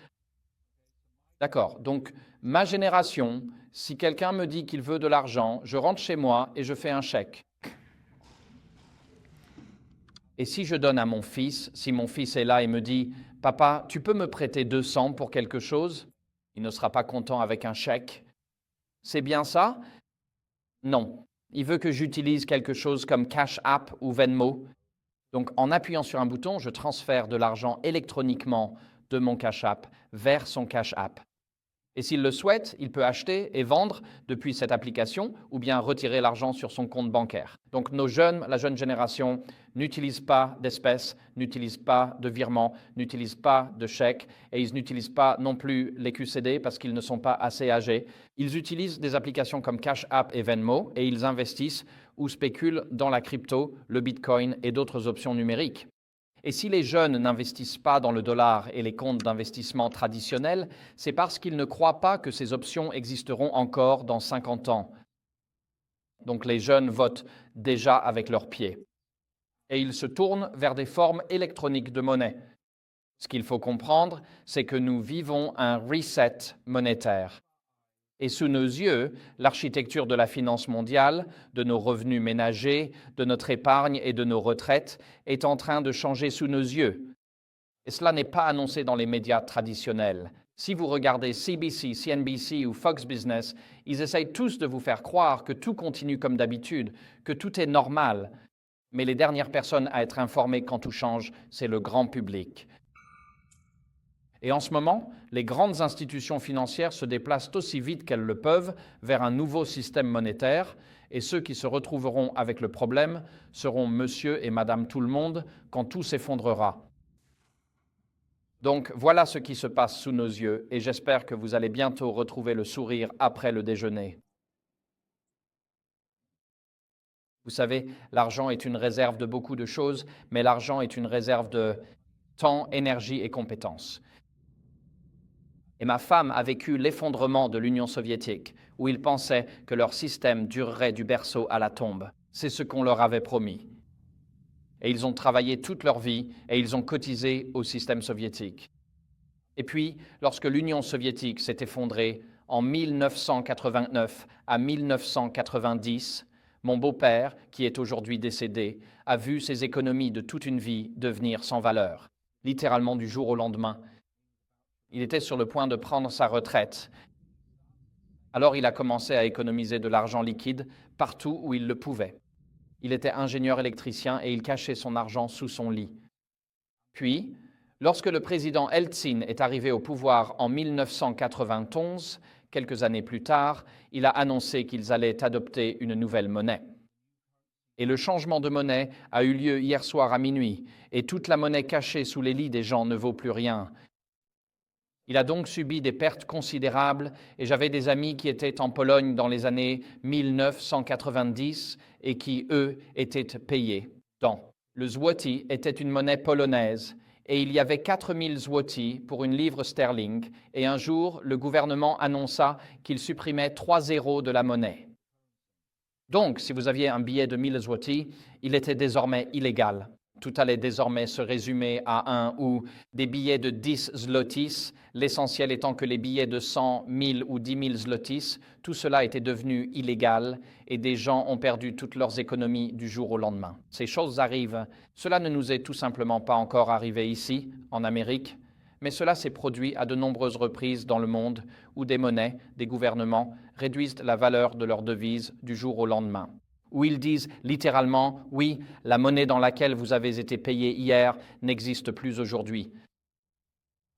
Speaker 1: D'accord. Donc ma génération, si quelqu'un me dit qu'il veut de l'argent, je rentre chez moi et je fais un chèque. Et si je donne à mon fils, si mon fils est là et me dit « Papa, tu peux me prêter 200 pour quelque chose ?» Il ne sera pas content avec un chèque. C'est bien ça? Non. Il veut que j'utilise quelque chose comme Cash App ou Venmo. Donc en appuyant sur un bouton, je transfère de l'argent électroniquement de mon Cash App vers son Cash App. Et s'il le souhaite, il peut acheter et vendre depuis cette application ou bien retirer l'argent sur son compte bancaire. Donc nos jeunes, la jeune génération, n'utilisent pas d'espèces, n'utilisent pas de virements, n'utilisent pas de chèques et ils n'utilisent pas non plus les QCD parce qu'ils ne sont pas assez âgés. Ils utilisent des applications comme Cash App et Venmo et ils investissent ou spéculent dans la crypto, le Bitcoin et d'autres options numériques. Et si les jeunes n'investissent pas dans le dollar et les comptes d'investissement traditionnels, c'est parce qu'ils ne croient pas que ces options existeront encore dans 50 ans. Donc les jeunes votent déjà avec leurs pieds. Et ils se tournent vers des formes électroniques de monnaie. Ce qu'il faut comprendre, c'est que nous vivons un reset monétaire. Et sous nos yeux, l'architecture de la finance mondiale, de nos revenus ménagers, de notre épargne et de nos retraites est en train de changer sous nos yeux. Et cela n'est pas annoncé dans les médias traditionnels. Si vous regardez CBC, CNBC ou Fox Business, ils essayent tous de vous faire croire que tout continue comme d'habitude, que tout est normal. Mais les dernières personnes à être informées quand tout change, c'est le grand public. Et en ce moment, les grandes institutions financières se déplacent aussi vite qu'elles le peuvent vers un nouveau système monétaire, et ceux qui se retrouveront avec le problème seront monsieur et madame tout le monde quand tout s'effondrera. Donc voilà ce qui se passe sous nos yeux, et j'espère que vous allez bientôt retrouver le sourire après le déjeuner. Vous savez, l'argent est une réserve de beaucoup de choses, mais l'argent est une réserve de temps, énergie et compétences. Et ma femme a vécu l'effondrement de l'Union soviétique, où ils pensaient que leur système durerait du berceau à la tombe. C'est ce qu'on leur avait promis. Et ils ont travaillé toute leur vie et ils ont cotisé au système soviétique. Et puis, lorsque l'Union soviétique s'est effondrée en 1989 à 1990, mon beau-père, qui est aujourd'hui décédé, a vu ses économies de toute une vie devenir sans valeur, littéralement du jour au lendemain. Il était sur le point de prendre sa retraite. Alors il a commencé à économiser de l'argent liquide partout où il le pouvait. Il était ingénieur électricien et il cachait son argent sous son lit. Puis, lorsque le président Eltsine est arrivé au pouvoir en 1991, quelques années plus tard, il a annoncé qu'ils allaient adopter une nouvelle monnaie. Et le changement de monnaie a eu lieu hier soir à minuit, et toute la monnaie cachée sous les lits des gens ne vaut plus rien. Il a donc subi des pertes considérables et j'avais des amis qui étaient en Pologne dans les années 1990 et qui, eux, étaient payés dans. Le złoty était une monnaie polonaise et il y avait 4000 złoty pour une livre sterling et un jour, le gouvernement annonça qu'il supprimait 3 zéros de la monnaie. Donc, si vous aviez un billet de 1000 złoty, il était désormais illégal. Tout allait désormais se résumer à un ou des billets de 10 zlotys, l'essentiel étant que les billets de 100, 1000 ou 10 000 zlotys, tout cela était devenu illégal et des gens ont perdu toutes leurs économies du jour au lendemain. Ces choses arrivent. Cela ne nous est tout simplement pas encore arrivé ici, en Amérique, mais cela s'est produit à de nombreuses reprises dans le monde où des monnaies, des gouvernements réduisent la valeur de leurs devises du jour au lendemain. Où ils disent littéralement « Oui, la monnaie dans laquelle vous avez été payé hier n'existe plus aujourd'hui. »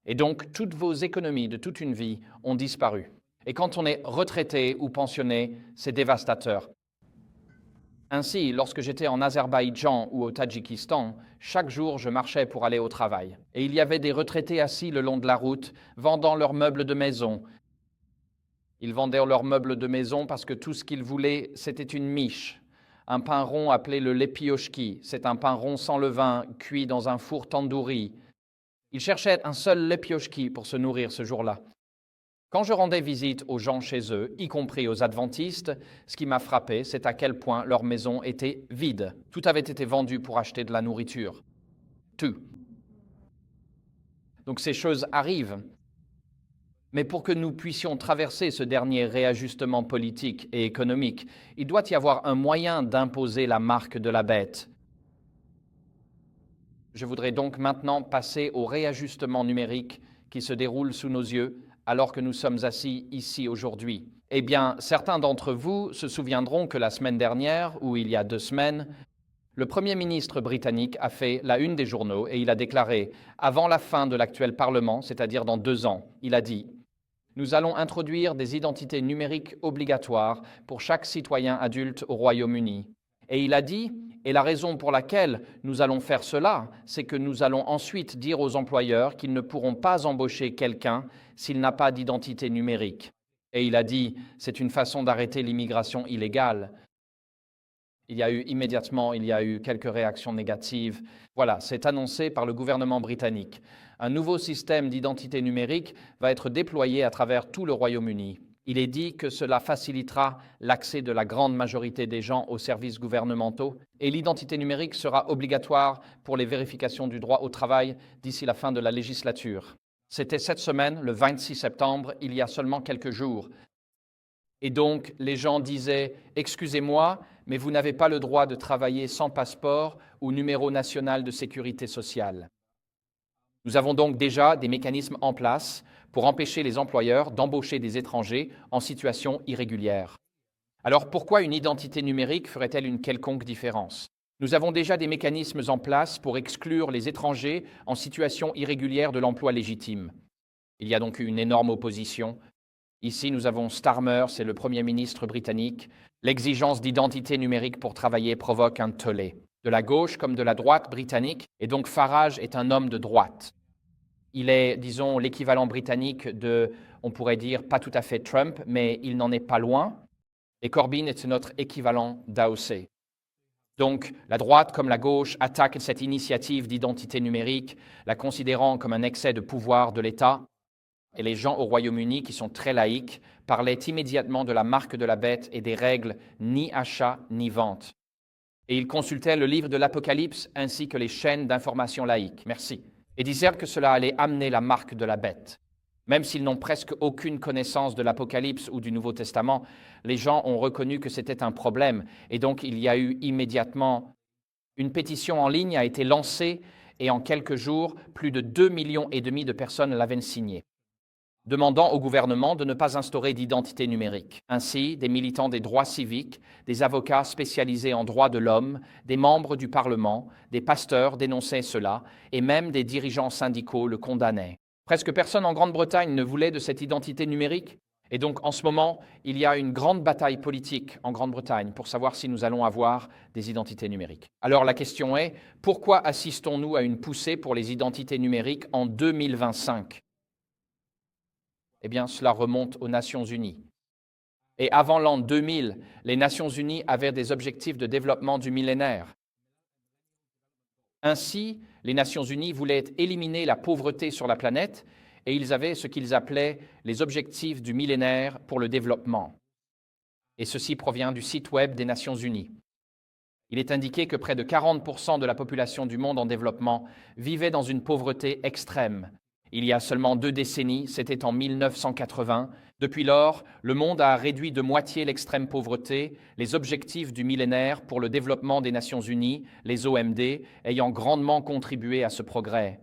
Speaker 1: Et donc, toutes vos économies de toute une vie ont disparu. Et quand on est retraité ou pensionné, c'est dévastateur. Ainsi, lorsque j'étais en Azerbaïdjan ou au Tadjikistan, chaque jour je marchais pour aller au travail. Et il y avait des retraités assis le long de la route, vendant leurs meubles de maison. Ils vendaient leurs meubles de maison parce que tout ce qu'ils voulaient, c'était une miche. Un pain rond appelé le lepioshki, c'est un pain rond sans levain, cuit dans un four tandoori. Ils cherchaient un seul lepioshki pour se nourrir ce jour-là. Quand je rendais visite aux gens chez eux, y compris aux adventistes, ce qui m'a frappé, c'est à quel point leur maison était vide. Tout avait été vendu pour acheter de la nourriture. Tout. Donc ces choses arrivent. Mais pour que nous puissions traverser ce dernier réajustement politique et économique, il doit y avoir un moyen d'imposer la marque de la bête. Je voudrais donc maintenant passer au réajustement numérique qui se déroule sous nos yeux alors que nous sommes assis ici aujourd'hui. Eh bien, certains d'entre vous se souviendront que la semaine dernière, ou il y a 2 semaines, le Premier ministre britannique a fait la une des journaux et il a déclaré, avant la fin de l'actuel Parlement, c'est-à-dire dans 2 ans, il a dit « Nous allons introduire des identités numériques obligatoires pour chaque citoyen adulte au Royaume-Uni. » Et il a dit « Et la raison pour laquelle nous allons faire cela, c'est que nous allons ensuite dire aux employeurs qu'ils ne pourront pas embaucher quelqu'un s'il n'a pas d'identité numérique. » Et il a dit « C'est une façon d'arrêter l'immigration illégale. » Il y a eu quelques réactions négatives. Voilà, c'est annoncé par le gouvernement britannique. Un nouveau système d'identité numérique va être déployé à travers tout le Royaume-Uni. Il est dit que cela facilitera l'accès de la grande majorité des gens aux services gouvernementaux et l'identité numérique sera obligatoire pour les vérifications du droit au travail d'ici la fin de la législature. C'était cette semaine, le 26 septembre, il y a seulement quelques jours. Et donc, les gens disaient « Excusez-moi, mais vous n'avez pas le droit de travailler sans passeport ou numéro national de sécurité sociale. » Nous avons donc déjà des mécanismes en place pour empêcher les employeurs d'embaucher des étrangers en situation irrégulière. Alors pourquoi une identité numérique ferait-elle une quelconque différence? Nous avons déjà des mécanismes en place pour exclure les étrangers en situation irrégulière de l'emploi légitime. Il y a donc eu une énorme opposition. Ici, nous avons Starmer, c'est le Premier ministre britannique. L'exigence d'identité numérique pour travailler provoque un tollé, de la gauche comme de la droite britannique, et donc Farage est un homme de droite. Il est, disons, l'équivalent britannique de, on pourrait dire, pas tout à fait Trump, mais il n'en est pas loin. Et Corbyn est notre équivalent d'AOC. Donc, la droite comme la gauche attaquent cette initiative d'identité numérique, la considérant comme un excès de pouvoir de l'État. Et les gens au Royaume-Uni, qui sont très laïcs, parlaient immédiatement de la marque de la bête et des règles ni achat ni vente. Et ils consultaient le livre de l'Apocalypse ainsi que les chaînes d'information laïques. Merci. Et disaient que cela allait amener la marque de la bête. Même s'ils n'ont presque aucune connaissance de l'Apocalypse ou du Nouveau Testament, les gens ont reconnu que c'était un problème. Et donc, il y a eu immédiatement une pétition en ligne a été lancée et en quelques jours, plus de 2,5 millions de personnes l'avaient signée, demandant au gouvernement de ne pas instaurer d'identité numérique. Ainsi, des militants des droits civiques, des avocats spécialisés en droits de l'homme, des membres du Parlement, des pasteurs dénonçaient cela, et même des dirigeants syndicaux le condamnaient. Presque personne en Grande-Bretagne ne voulait de cette identité numérique, et donc en ce moment, il y a une grande bataille politique en Grande-Bretagne pour savoir si nous allons avoir des identités numériques. Alors la question est, pourquoi assistons-nous à une poussée pour les identités numériques en 2025 ? Eh bien, cela remonte aux Nations Unies. Et avant l'an 2000, les Nations Unies avaient des objectifs de développement du millénaire. Ainsi, les Nations Unies voulaient éliminer la pauvreté sur la planète et ils avaient ce qu'ils appelaient les objectifs du millénaire pour le développement. Et ceci provient du site web des Nations Unies. Il est indiqué que près de 40% de la population du monde en développement vivait dans une pauvreté extrême. Il y a seulement 2 décennies, c'était en 1980. Depuis lors, le monde a réduit de moitié l'extrême pauvreté, les objectifs du millénaire pour le développement des Nations Unies, les OMD, ayant grandement contribué à ce progrès.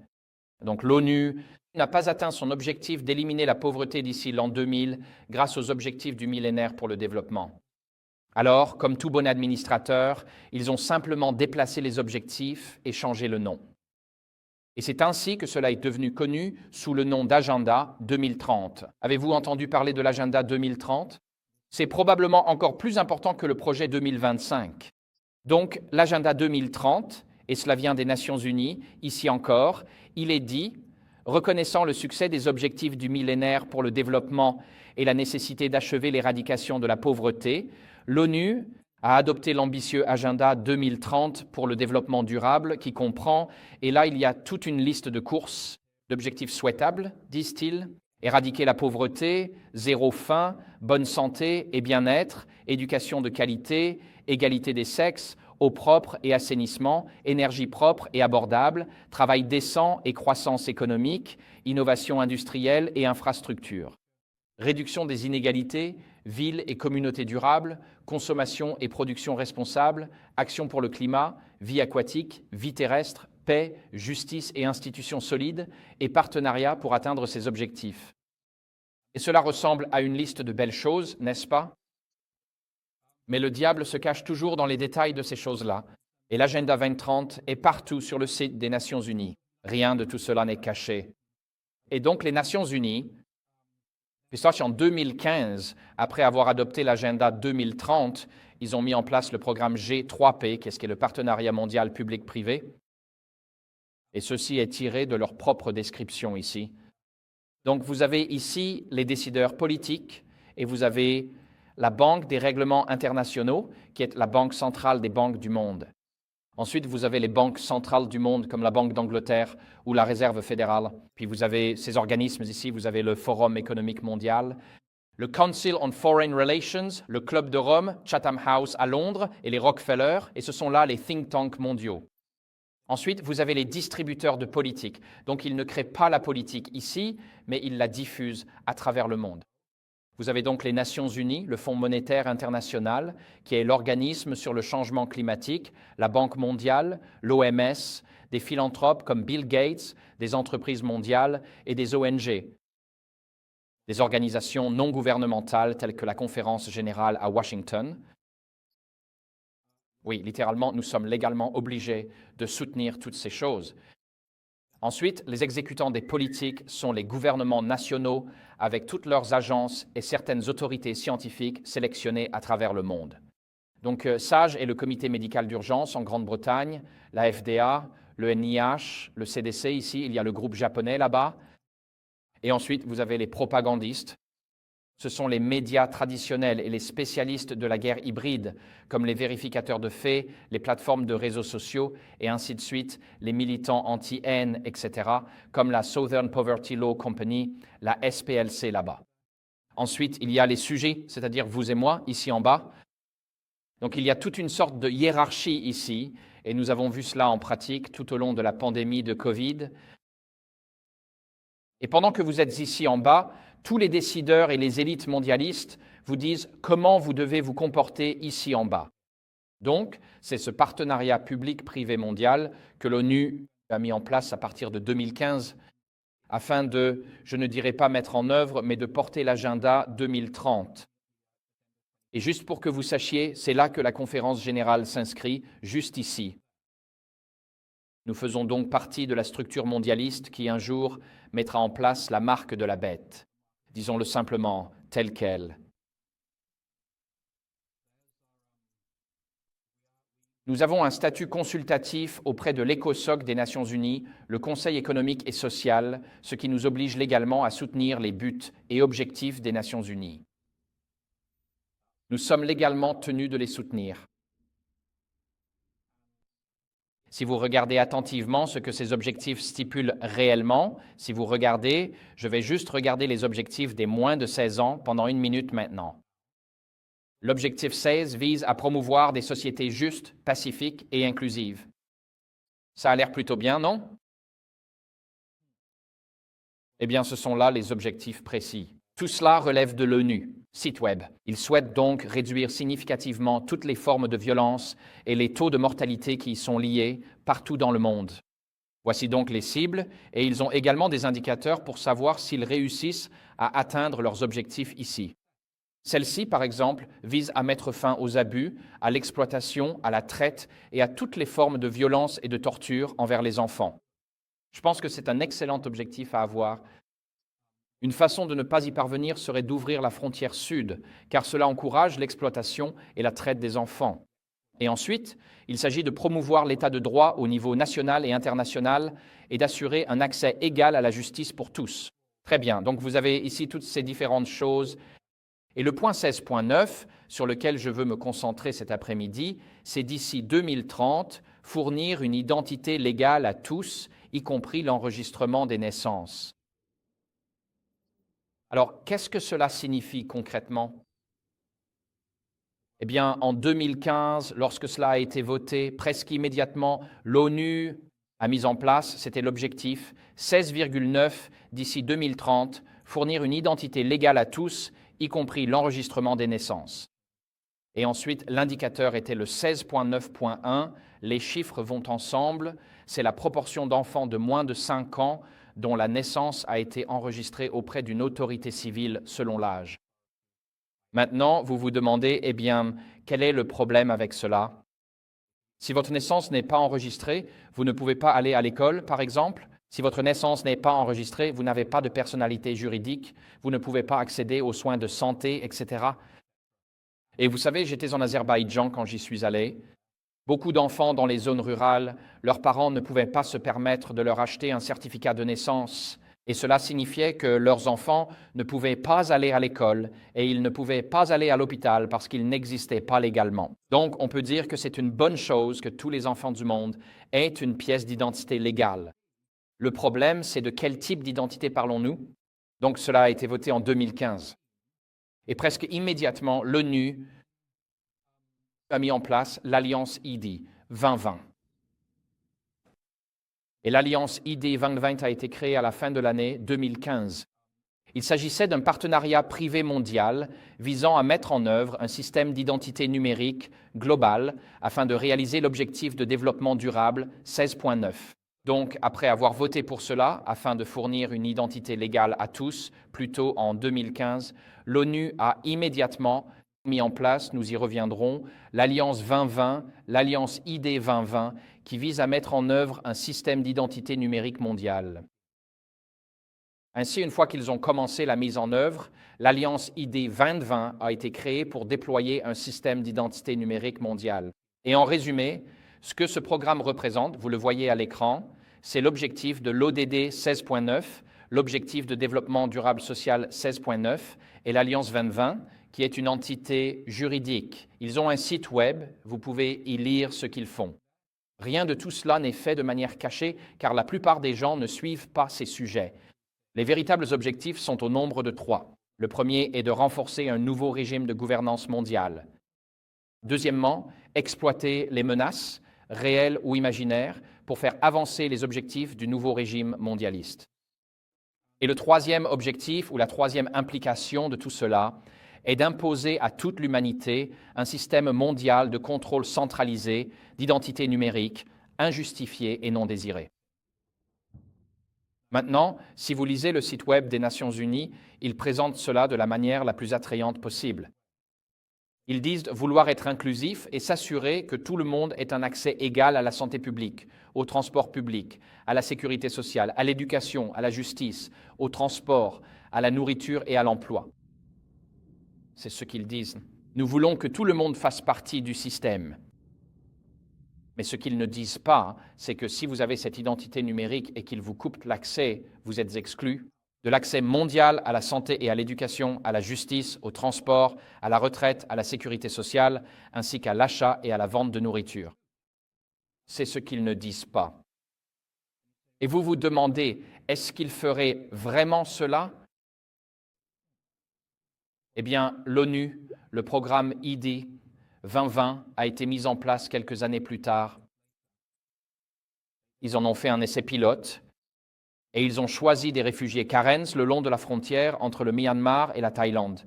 Speaker 1: Donc l'ONU n'a pas atteint son objectif d'éliminer la pauvreté d'ici l'an 2000 grâce aux objectifs du millénaire pour le développement. Alors, comme tout bon administrateur, ils ont simplement déplacé les objectifs et changé le nom. Et c'est ainsi que cela est devenu connu sous le nom d'Agenda 2030. Avez-vous entendu parler de l'Agenda 2030 ? C'est probablement encore plus important que le projet 2025. Donc, l'Agenda 2030, et cela vient des Nations Unies, ici encore, il est dit, reconnaissant le succès des objectifs du millénaire pour le développement et la nécessité d'achever l'éradication de la pauvreté, l'ONU a adopté l'ambitieux Agenda 2030 pour le développement durable qui comprend, et là il y a toute une liste de courses, L'objectif souhaitable, disent-ils, éradiquer la pauvreté, zéro faim, bonne santé et bien-être, éducation de qualité, égalité des sexes, eau propre et assainissement, énergie propre et abordable, travail décent et croissance économique, innovation industrielle et infrastructure. Réduction des inégalités, villes et communautés durables, consommation et production responsables, action pour le climat, vie aquatique, vie terrestre, paix, justice et institutions solides, et partenariat pour atteindre ces objectifs. Et cela ressemble à une liste de belles choses, n'est-ce pas? Mais le diable se cache toujours dans les détails de ces choses-là, et l'agenda 2030 est partout sur le site des Nations Unies. Rien de tout cela n'est caché. Et donc les Nations Unies, en 2015, après avoir adopté l'agenda 2030, ils ont mis en place le programme G3P, qui est le partenariat mondial public-privé. Et ceci est tiré de leur propre description ici. Donc vous avez ici les décideurs politiques et vous avez la Banque des règlements internationaux, qui est la banque centrale des banques du monde. Ensuite, vous avez les banques centrales du monde, comme la Banque d'Angleterre ou la Réserve fédérale. Puis vous avez ces organismes ici, vous avez le Forum économique mondial, le Council on Foreign Relations, le Club de Rome, Chatham House à Londres et les Rockefeller, et ce sont là les think tanks mondiaux. Ensuite, vous avez les distributeurs de politique. Donc, ils ne créent pas la politique ici, mais ils la diffusent à travers le monde. Vous avez donc les Nations Unies, le Fonds monétaire international, qui est l'organisme sur le changement climatique, la Banque mondiale, l'OMS, des philanthropes comme Bill Gates, des entreprises mondiales et des ONG, des organisations non gouvernementales telles que la Conférence générale à Washington. Oui, littéralement, nous sommes légalement obligés de soutenir toutes ces choses. Ensuite, les exécutants des politiques sont les gouvernements nationaux avec toutes leurs agences et certaines autorités scientifiques sélectionnées à travers le monde. Donc, SAGE est le comité médical d'urgence en Grande-Bretagne, la FDA, le NIH, le CDC ici, il y a le groupe japonais là-bas. Et ensuite, vous avez les propagandistes. Ce sont les médias traditionnels et les spécialistes de la guerre hybride, comme les vérificateurs de faits, les plateformes de réseaux sociaux et ainsi de suite, les militants anti-haine, etc., comme la Southern Poverty Law Company, la SPLC là-bas. Ensuite, il y a les sujets, c'est-à-dire vous et moi, ici en bas. Donc il y a toute une sorte de hiérarchie ici, et nous avons vu cela en pratique tout au long de la pandémie de Covid. Et pendant que vous êtes ici en bas, tous les décideurs et les élites mondialistes vous disent comment vous devez vous comporter ici en bas. Donc, c'est ce partenariat public-privé mondial que l'ONU a mis en place à partir de 2015 afin de, je ne dirais pas mettre en œuvre, mais de porter l'agenda 2030. Et juste pour que vous sachiez, c'est là que la conférence générale s'inscrit, juste ici. Nous faisons donc partie de la structure mondialiste qui un jour mettra en place la marque de la bête. Disons-le simplement, telle qu'elle. Nous avons un statut consultatif auprès de l'ECOSOC des Nations Unies, le Conseil économique et social, ce qui nous oblige légalement à soutenir les buts et objectifs des Nations Unies. Nous sommes légalement tenus de les soutenir. Si vous regardez attentivement ce que ces objectifs stipulent réellement, si vous regardez, je vais juste regarder les objectifs des moins de 16 ans pendant 1 minute maintenant. L'objectif 16 vise à promouvoir des sociétés justes, pacifiques et inclusives. Ça a l'air plutôt bien, non? Eh bien, ce sont là les objectifs précis. Tout cela relève de l'ONU, site web. Ils souhaitent donc réduire significativement toutes les formes de violence et les taux de mortalité qui y sont liés partout dans le monde. Voici donc les cibles, et ils ont également des indicateurs pour savoir s'ils réussissent à atteindre leurs objectifs ici. Celle-ci, par exemple, vise à mettre fin aux abus, à l'exploitation, à la traite et à toutes les formes de violence et de torture envers les enfants. Je pense que c'est un excellent objectif à avoir. Une façon de ne pas y parvenir serait d'ouvrir la frontière sud, car cela encourage l'exploitation et la traite des enfants. Et ensuite, il s'agit de promouvoir l'état de droit au niveau national et international et d'assurer un accès égal à la justice pour tous. Très bien, donc vous avez ici toutes ces différentes choses. Et le point 16.9, sur lequel je veux me concentrer cet après-midi, c'est d'ici 2030, fournir une identité légale à tous, y compris l'enregistrement des naissances. Alors, qu'est-ce que cela signifie concrètement? Eh bien, en 2015, lorsque cela a été voté, presque immédiatement, l'ONU a mis en place, c'était l'objectif, 16,9 d'ici 2030, fournir une identité légale à tous, y compris l'enregistrement des naissances. Et ensuite, l'indicateur était le 16.9.1. Les chiffres vont ensemble. C'est la proportion d'enfants de moins de 5 ans dont la naissance a été enregistrée auprès d'une autorité civile selon l'âge. Maintenant, vous vous demandez, eh bien, quel est le problème avec cela? Si votre naissance n'est pas enregistrée, vous ne pouvez pas aller à l'école, par exemple. Si votre naissance n'est pas enregistrée, vous n'avez pas de personnalité juridique, vous ne pouvez pas accéder aux soins de santé, etc. Et vous savez, j'étais en Azerbaïdjan quand j'y suis allé. Beaucoup d'enfants dans les zones rurales, leurs parents ne pouvaient pas se permettre de leur acheter un certificat de naissance. Et cela signifiait que leurs enfants ne pouvaient pas aller à l'école et ils ne pouvaient pas aller à l'hôpital parce qu'ils n'existaient pas légalement. Donc, on peut dire que c'est une bonne chose que tous les enfants du monde aient une pièce d'identité légale. Le problème, c'est de quel type d'identité parlons-nous? Donc, cela a été voté en 2015. Et presque immédiatement, l'ONU a mis en place l'Alliance ID 2020. Et l'Alliance ID 2020 a été créée à la fin de l'année 2015. Il s'agissait d'un partenariat privé mondial visant à mettre en œuvre un système d'identité numérique global afin de réaliser l'objectif de développement durable 16.9. Donc, après avoir voté pour cela, afin de fournir une identité légale à tous, plus tôt en 2015, l'ONU a immédiatement mis en place, nous y reviendrons, l'Alliance 2020, l'Alliance ID 2020, qui vise à mettre en œuvre un système d'identité numérique mondial. Ainsi, une fois qu'ils ont commencé la mise en œuvre, l'Alliance ID 2020 a été créée pour déployer un système d'identité numérique mondial. Et en résumé, ce que ce programme représente, vous le voyez à l'écran, c'est l'objectif de l'ODD 16.9, l'objectif de développement durable social 16.9 et l'Alliance 2020, qui est une entité juridique. Ils ont un site web, vous pouvez y lire ce qu'ils font. Rien de tout cela n'est fait de manière cachée, car la plupart des gens ne suivent pas ces sujets. Les véritables objectifs sont au nombre de 3. Le premier est de renforcer un nouveau régime de gouvernance mondiale. Deuxièmement, exploiter les menaces, réelles ou imaginaires, pour faire avancer les objectifs du nouveau régime mondialiste. Et le troisième objectif, ou la troisième implication de tout cela, est d'imposer à toute l'humanité un système mondial de contrôle centralisé d'identité numérique, injustifiée et non désirée. Maintenant, si vous lisez le site web des Nations Unies, ils présentent cela de la manière la plus attrayante possible. Ils disent vouloir être inclusifs et s'assurer que tout le monde ait un accès égal à la santé publique, au transport public, à la sécurité sociale, à l'éducation, à la justice, au transport, à la nourriture et à l'emploi. C'est ce qu'ils disent. Nous voulons que tout le monde fasse partie du système. Mais ce qu'ils ne disent pas, c'est que si vous avez cette identité numérique et qu'ils vous coupent l'accès, vous êtes exclu de l'accès mondial à la santé et à l'éducation, à la justice, au transport, à la retraite, à la sécurité sociale, ainsi qu'à l'achat et à la vente de nourriture. C'est ce qu'ils ne disent pas. Et vous vous demandez, est-ce qu'ils feraient vraiment cela? Eh bien, l'ONU, le programme ID 2020 a été mis en place quelques années plus tard. Ils en ont fait un essai pilote et ils ont choisi des réfugiés Karens le long de la frontière entre le Myanmar et la Thaïlande.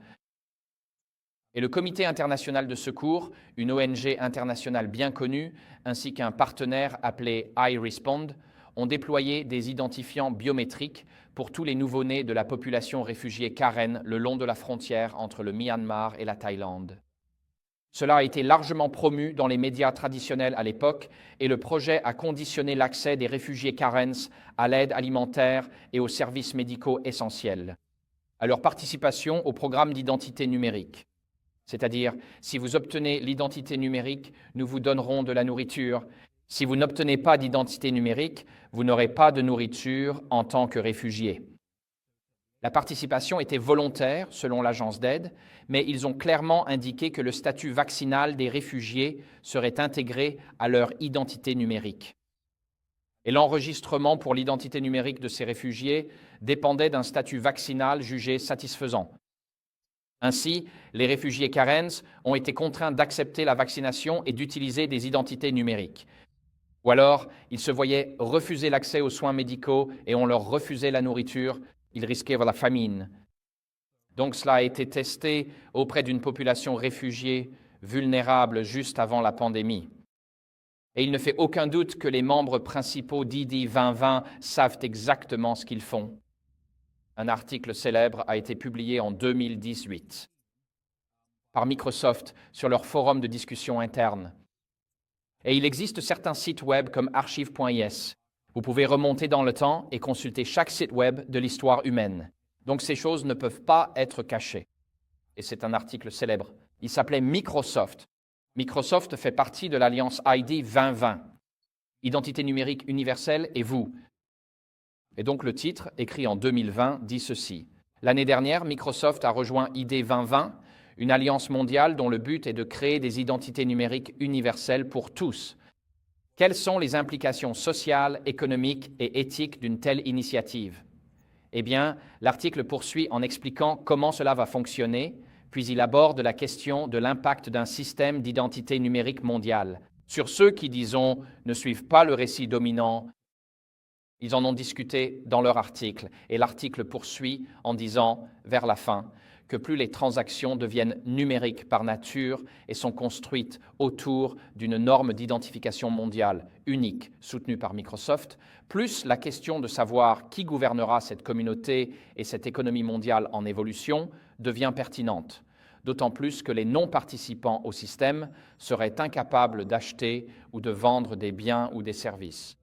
Speaker 1: Et le Comité international de secours, une ONG internationale bien connue, ainsi qu'un partenaire appelé iRespond, ont déployé des identifiants biométriques pour tous les nouveau-nés de la population réfugiée Karen le long de la frontière entre le Myanmar et la Thaïlande. Cela a été largement promu dans les médias traditionnels à l'époque et le projet a conditionné l'accès des réfugiés Karens à l'aide alimentaire et aux services médicaux essentiels, à leur participation au programme d'identité numérique. C'est-à-dire, si vous obtenez l'identité numérique, nous vous donnerons de la nourriture. Si vous n'obtenez pas d'identité numérique, vous n'aurez pas de nourriture en tant que réfugié. La participation était volontaire, selon l'agence d'aide, mais ils ont clairement indiqué que le statut vaccinal des réfugiés serait intégré à leur identité numérique. Et l'enregistrement pour l'identité numérique de ces réfugiés dépendait d'un statut vaccinal jugé satisfaisant. Ainsi, les réfugiés Karens ont été contraints d'accepter la vaccination et d'utiliser des identités numériques. Ou alors, ils se voyaient refuser l'accès aux soins médicaux et on leur refusait la nourriture, ils risquaient la famine. Donc cela a été testé auprès d'une population réfugiée vulnérable juste avant la pandémie. Et il ne fait aucun doute que les membres principaux d'ID 2020 savent exactement ce qu'ils font. Un article célèbre a été publié en 2018 par Microsoft sur leur forum de discussion interne. Et il existe certains sites web comme archive.is. Vous pouvez remonter dans le temps et consulter chaque site web de l'histoire humaine. Donc ces choses ne peuvent pas être cachées. Et c'est un article célèbre. Il s'appelait Microsoft. Microsoft fait partie de l'alliance ID 2020. Identité numérique universelle et vous. Et donc le titre, écrit en 2020, dit ceci. L'année dernière, Microsoft a rejoint ID 2020, une alliance mondiale dont le but est de créer des identités numériques universelles pour tous. Quelles sont les implications sociales, économiques et éthiques d'une telle initiative? Eh bien, l'article poursuit en expliquant comment cela va fonctionner, puis il aborde la question de l'impact d'un système d'identité numérique mondiale. Sur ceux qui, disons, ne suivent pas le récit dominant, ils en ont discuté dans leur article, et l'article poursuit en disant, vers la fin, que plus les transactions deviennent numériques par nature et sont construites autour d'une norme d'identification mondiale unique soutenue par Microsoft, plus la question de savoir qui gouvernera cette communauté et cette économie mondiale en évolution devient pertinente, d'autant plus que les non-participants au système seraient incapables d'acheter ou de vendre des biens ou des services.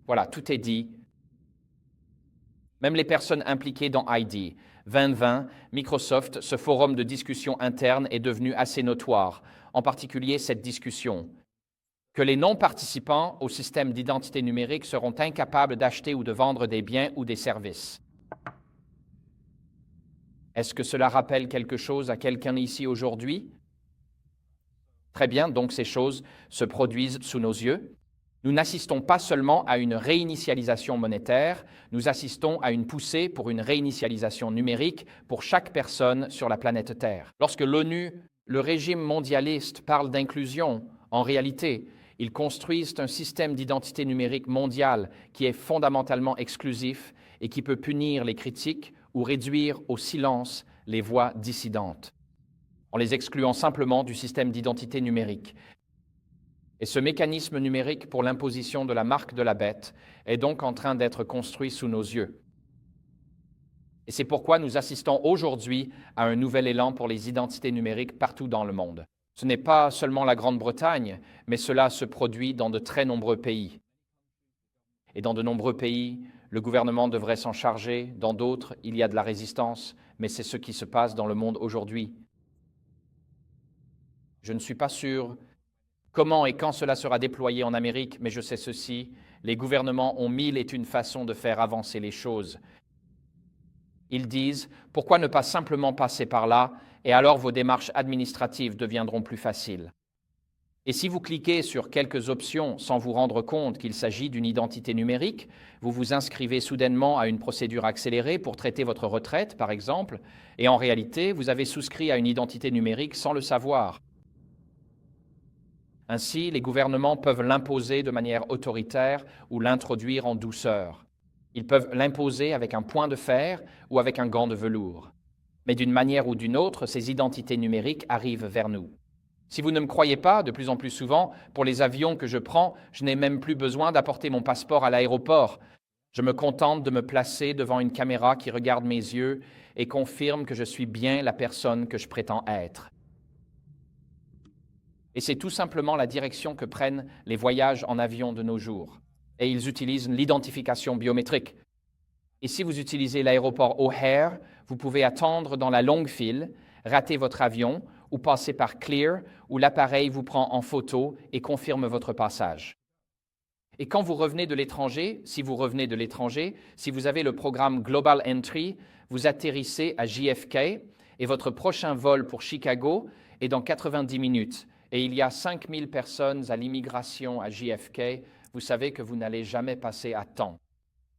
Speaker 1: Voilà, tout est dit. Même les personnes impliquées dans ID 2020, Microsoft, ce forum de discussion interne est devenu assez notoire, en particulier cette discussion, que les non-participants au système d'identité numérique seront incapables d'acheter ou de vendre des biens ou des services. Est-ce que cela rappelle quelque chose à quelqu'un ici aujourd'hui? Très bien, donc ces choses se produisent sous nos yeux. Nous n'assistons pas seulement à une réinitialisation monétaire, nous assistons à une poussée pour une réinitialisation numérique pour chaque personne sur la planète Terre. Lorsque l'ONU, le régime mondialiste, parle d'inclusion, en réalité, ils construisent un système d'identité numérique mondiale qui est fondamentalement exclusif et qui peut punir les critiques ou réduire au silence les voix dissidentes, en les excluant simplement du système d'identité numérique. Et ce mécanisme numérique pour l'imposition de la marque de la bête est donc en train d'être construit sous nos yeux. Et c'est pourquoi nous assistons aujourd'hui à un nouvel élan pour les identités numériques partout dans le monde. Ce n'est pas seulement la Grande-Bretagne, mais cela se produit dans de très nombreux pays. Et dans de nombreux pays, le gouvernement devrait s'en charger. Dans d'autres, il y a de la résistance, mais c'est ce qui se passe dans le monde aujourd'hui. Je ne suis pas sûr comment et quand cela sera déployé en Amérique, mais je sais ceci, les gouvernements ont 1001 façons de faire avancer les choses. Ils disent, pourquoi ne pas simplement passer par là, et alors vos démarches administratives deviendront plus faciles. Et si vous cliquez sur quelques options sans vous rendre compte qu'il s'agit d'une identité numérique, vous vous inscrivez soudainement à une procédure accélérée pour traiter votre retraite, par exemple, et en réalité, vous avez souscrit à une identité numérique sans le savoir. Ainsi, les gouvernements peuvent l'imposer de manière autoritaire ou l'introduire en douceur. Ils peuvent l'imposer avec un point de fer ou avec un gant de velours. Mais d'une manière ou d'une autre, ces identités numériques arrivent vers nous. Si vous ne me croyez pas, de plus en plus souvent, pour les avions que je prends, je n'ai même plus besoin d'apporter mon passeport à l'aéroport. Je me contente de me placer devant une caméra qui regarde mes yeux et confirme que je suis bien la personne que je prétends être. Et c'est tout simplement la direction que prennent les voyages en avion de nos jours. Et ils utilisent l'identification biométrique. Et si vous utilisez l'aéroport O'Hare, vous pouvez attendre dans la longue file, rater votre avion ou passer par Clear, où l'appareil vous prend en photo et confirme votre passage. Et quand vous revenez de l'étranger, si vous revenez de l'étranger, si vous avez le programme Global Entry, vous atterrissez à JFK et votre prochain vol pour Chicago est dans 90 minutes. Et il y a 5000 personnes à l'immigration à JFK vous savez que vous n'allez jamais passer à temps.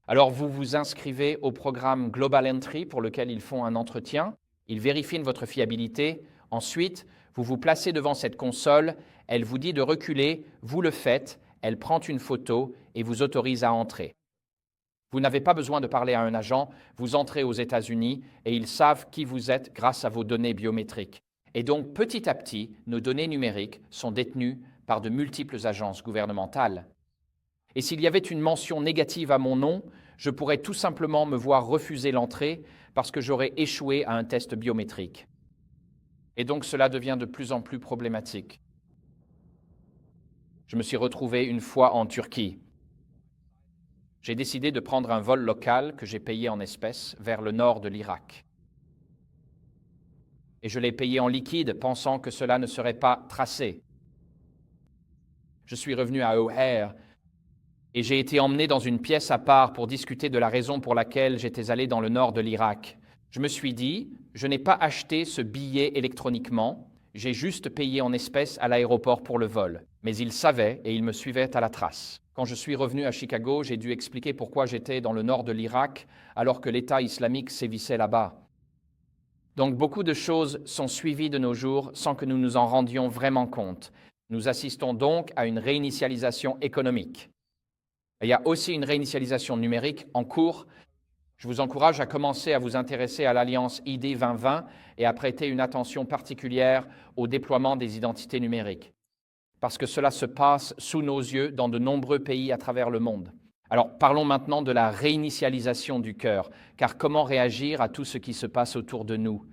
Speaker 1: Alors vous vous inscrivez au programme Global Entry pour lequel ils font un entretien, ils vérifient votre fiabilité, ensuite vous vous placez devant cette console, elle vous dit de reculer, vous le faites, elle prend une photo et vous autorise à entrer. Vous n'avez pas besoin de parler à un agent, vous entrez aux États-Unis et ils savent qui vous êtes grâce à vos données biométriques. Et donc, petit à petit, nos données numériques sont détenues par de multiples agences gouvernementales. Et s'il y avait une mention négative à mon nom, je pourrais tout simplement me voir refuser l'entrée parce que j'aurais échoué à un test biométrique. Et donc, cela devient de plus en plus problématique. Je me suis retrouvé une fois en Turquie. J'ai décidé de prendre un vol local que j'ai payé en espèces vers le nord de l'Irak. Et je l'ai payé en liquide, pensant que cela ne serait pas tracé. Je suis revenu à O'Hare et j'ai été emmené dans une pièce à part pour discuter de la raison pour laquelle j'étais allé dans le nord de l'Irak. Je me suis dit, je n'ai pas acheté ce billet électroniquement, j'ai juste payé en espèces à l'aéroport pour le vol. Mais ils savaient et ils me suivaient à la trace. Quand je suis revenu à Chicago, j'ai dû expliquer pourquoi j'étais dans le nord de l'Irak alors que l'État islamique sévissait là-bas. Donc beaucoup de choses sont suivies de nos jours sans que nous nous en rendions vraiment compte. Nous assistons donc à une réinitialisation économique. Il y a aussi une réinitialisation numérique en cours. Je vous encourage à commencer à vous intéresser à l'Alliance ID 2020 et à prêter une attention particulière au déploiement des identités numériques, parce que cela se passe sous nos yeux dans de nombreux pays à travers le monde. Alors parlons maintenant de la réinitialisation du cœur, car comment réagir à tout ce qui se passe autour de nous?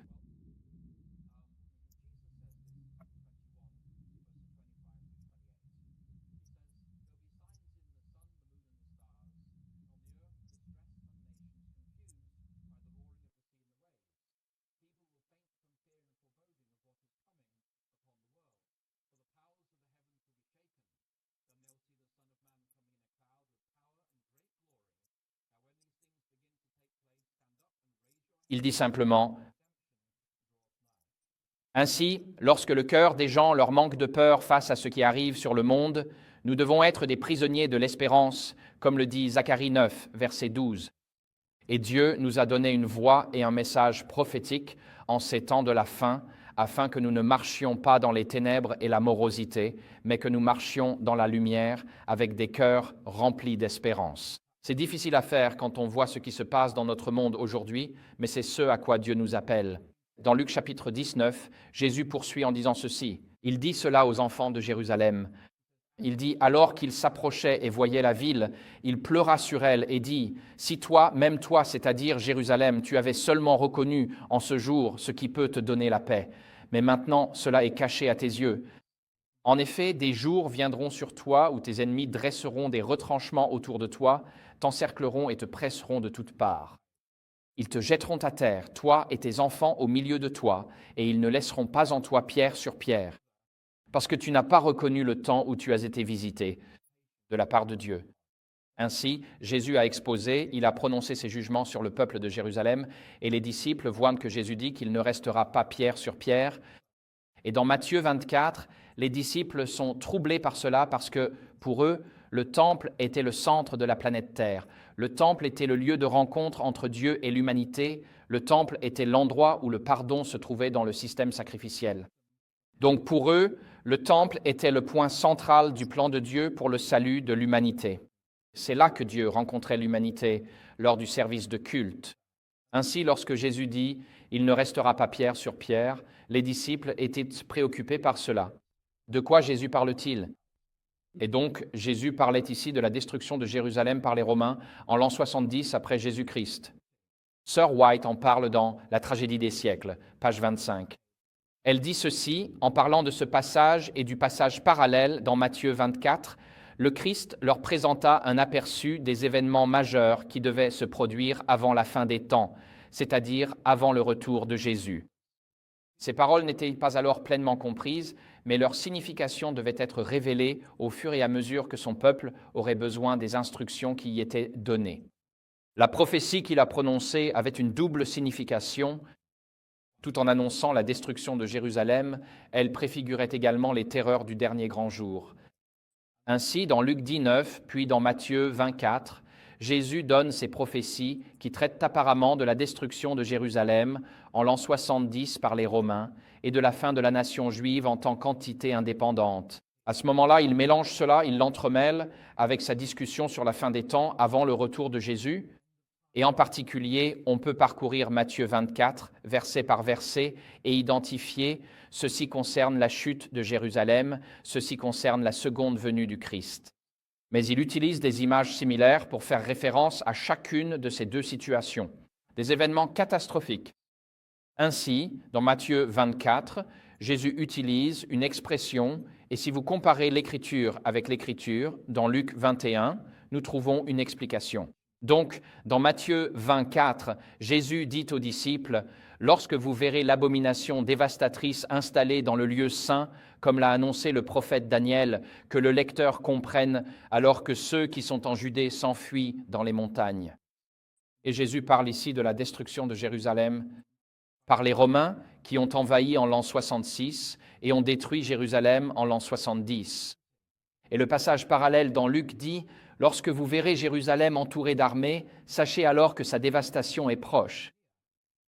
Speaker 1: Il dit simplement, ainsi, lorsque le cœur des gens leur manque de peur face à ce qui arrive sur le monde, nous devons être des prisonniers de l'espérance, comme le dit Zacharie 9, verset 12. Et Dieu nous a donné une voix et un message prophétique en ces temps de la fin, afin que nous ne marchions pas dans les ténèbres et la morosité, mais que nous marchions dans la lumière avec des cœurs remplis d'espérance. C'est difficile à faire quand on voit ce qui se passe dans notre monde aujourd'hui, mais c'est ce à quoi Dieu nous appelle. Dans Luc chapitre 19, Jésus poursuit en disant ceci. Il dit cela aux enfants de Jérusalem. Il dit, alors qu'il s'approchait et voyait la ville, il pleura sur elle et dit, si toi, même toi, c'est-à-dire Jérusalem, tu avais seulement reconnu en ce jour ce qui peut te donner la paix, mais maintenant cela est caché à tes yeux. En effet, des jours viendront sur toi où tes ennemis dresseront des retranchements autour de toi, t'encercleront et te presseront de toutes parts. Ils te jetteront à terre, toi et tes enfants au milieu de toi, et ils ne laisseront pas en toi pierre sur pierre, parce que tu n'as pas reconnu le temps où tu as été visité de la part de Dieu. Ainsi, Jésus a exposé, il a prononcé ses jugements sur le peuple de Jérusalem, et les disciples voient que Jésus dit qu'il ne restera pas pierre sur pierre. Et dans Matthieu 24, les disciples sont troublés par cela parce que, pour eux, le temple était le centre de la planète Terre. Le temple était le lieu de rencontre entre Dieu et l'humanité. Le temple était l'endroit où le pardon se trouvait dans le système sacrificiel. Donc pour eux, le temple était le point central du plan de Dieu pour le salut de l'humanité. C'est là que Dieu rencontrait l'humanité lors du service de culte. Ainsi, lorsque Jésus dit « Il ne restera pas pierre sur pierre », les disciples étaient préoccupés par cela. De quoi Jésus parle-t-il? Et donc, Jésus parlait ici de la destruction de Jérusalem par les Romains en l'an 70 après Jésus-Christ. Sir White en parle dans La tragédie des siècles, page 25. Elle dit ceci en parlant de ce passage et du passage parallèle dans Matthieu 24. Le Christ leur présenta un aperçu des événements majeurs qui devaient se produire avant la fin des temps, c'est-à-dire avant le retour de Jésus. Ces paroles n'étaient pas alors pleinement comprises, mais leur signification devait être révélée au fur et à mesure que son peuple aurait besoin des instructions qui y étaient données. La prophétie qu'il a prononcée avait une double signification. Tout en annonçant la destruction de Jérusalem, elle préfigurait également les terreurs du dernier grand jour. Ainsi, dans Luc 19, puis dans Matthieu 24, Jésus donne ces prophéties qui traitent apparemment de la destruction de Jérusalem en l'an 70 par les Romains et de la fin de la nation juive en tant qu'entité indépendante. À ce moment-là, il mélange cela, il l'entremêle avec sa discussion sur la fin des temps avant le retour de Jésus. Et en particulier, on peut parcourir Matthieu 24, verset par verset, et identifier ceci concerne la chute de Jérusalem, ceci concerne la seconde venue du Christ. Mais il utilise des images similaires pour faire référence à chacune de ces deux situations, des événements catastrophiques. Ainsi, dans Matthieu 24, Jésus utilise une expression, et si vous comparez l'Écriture avec l'Écriture, dans Luc 21, nous trouvons une explication. Donc, dans Matthieu 24, Jésus dit aux disciples, « Lorsque vous verrez l'abomination dévastatrice installée dans le lieu saint, comme l'a annoncé le prophète Daniel, que le lecteur comprenne, alors que ceux qui sont en Judée s'enfuient dans les montagnes. » Et Jésus parle ici de la destruction de Jérusalem par les Romains qui ont envahi en l'an 66 et ont détruit Jérusalem en l'an 70. Et le passage parallèle dans Luc dit « Lorsque vous verrez Jérusalem entourée d'armées, sachez alors que sa dévastation est proche.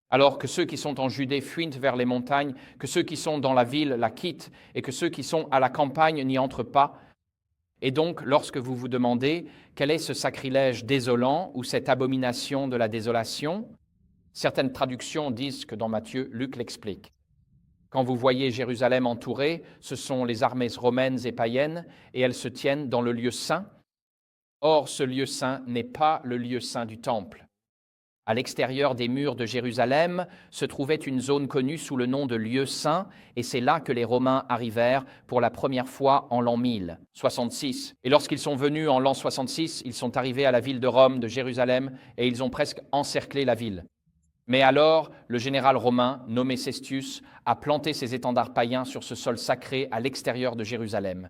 Speaker 1: Alors que ceux qui sont en Judée fuient vers les montagnes, que ceux qui sont dans la ville la quittent et que ceux qui sont à la campagne n'y entrent pas. Et donc, lorsque vous vous demandez quel est ce sacrilège désolant ou cette abomination de la désolation, certaines traductions disent que dans Matthieu, Luc l'explique. Quand vous voyez Jérusalem entourée, ce sont les armées romaines et païennes et elles se tiennent dans le lieu saint. Or, ce lieu saint n'est pas le lieu saint du temple. À l'extérieur des murs de Jérusalem se trouvait une zone connue sous le nom de lieu saint, et c'est là que les Romains arrivèrent pour la première fois en l'an 1066. Et lorsqu'ils sont venus en l'an 66, ils sont arrivés à la ville de Rome, de Jérusalem, et ils ont presque encerclé la ville. Mais alors, le général romain, nommé Cestius, a planté ses étendards païens sur ce sol sacré à l'extérieur de Jérusalem.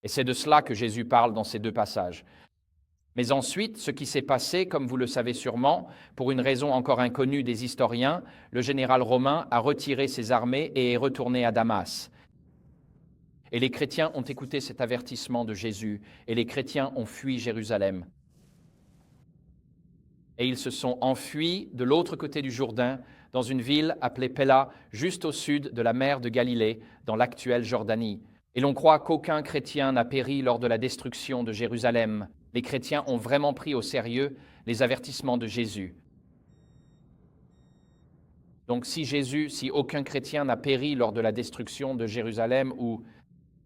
Speaker 1: Et c'est de cela que Jésus parle dans ces deux passages. Mais ensuite, ce qui s'est passé, comme vous le savez sûrement, pour une raison encore inconnue des historiens, le général romain a retiré ses armées et est retourné à Damas. Et les chrétiens ont écouté cet avertissement de Jésus, et les chrétiens ont fui Jérusalem. Et ils se sont enfuis de l'autre côté du Jourdain, dans une ville appelée Pella, juste au sud de la mer de Galilée, dans l'actuelle Jordanie. Et l'on croit qu'aucun chrétien n'a péri lors de la destruction de Jérusalem. Les chrétiens ont vraiment pris au sérieux les avertissements de Jésus. Donc si aucun chrétien n'a péri lors de la destruction de Jérusalem, où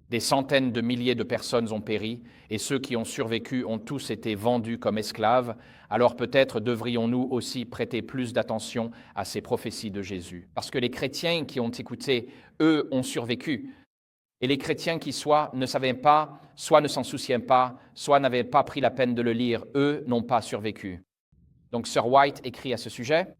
Speaker 1: des centaines de milliers de personnes ont péri, et ceux qui ont survécu ont tous été vendus comme esclaves, alors peut-être devrions-nous aussi prêter plus d'attention à ces prophéties de Jésus. Parce que les chrétiens qui ont écouté, eux, ont survécu. Et les chrétiens qui soit ne savaient pas, soit ne s'en souciaient pas, soit n'avaient pas pris la peine de le lire, eux n'ont pas survécu. Donc Sir White écrit à ce sujet.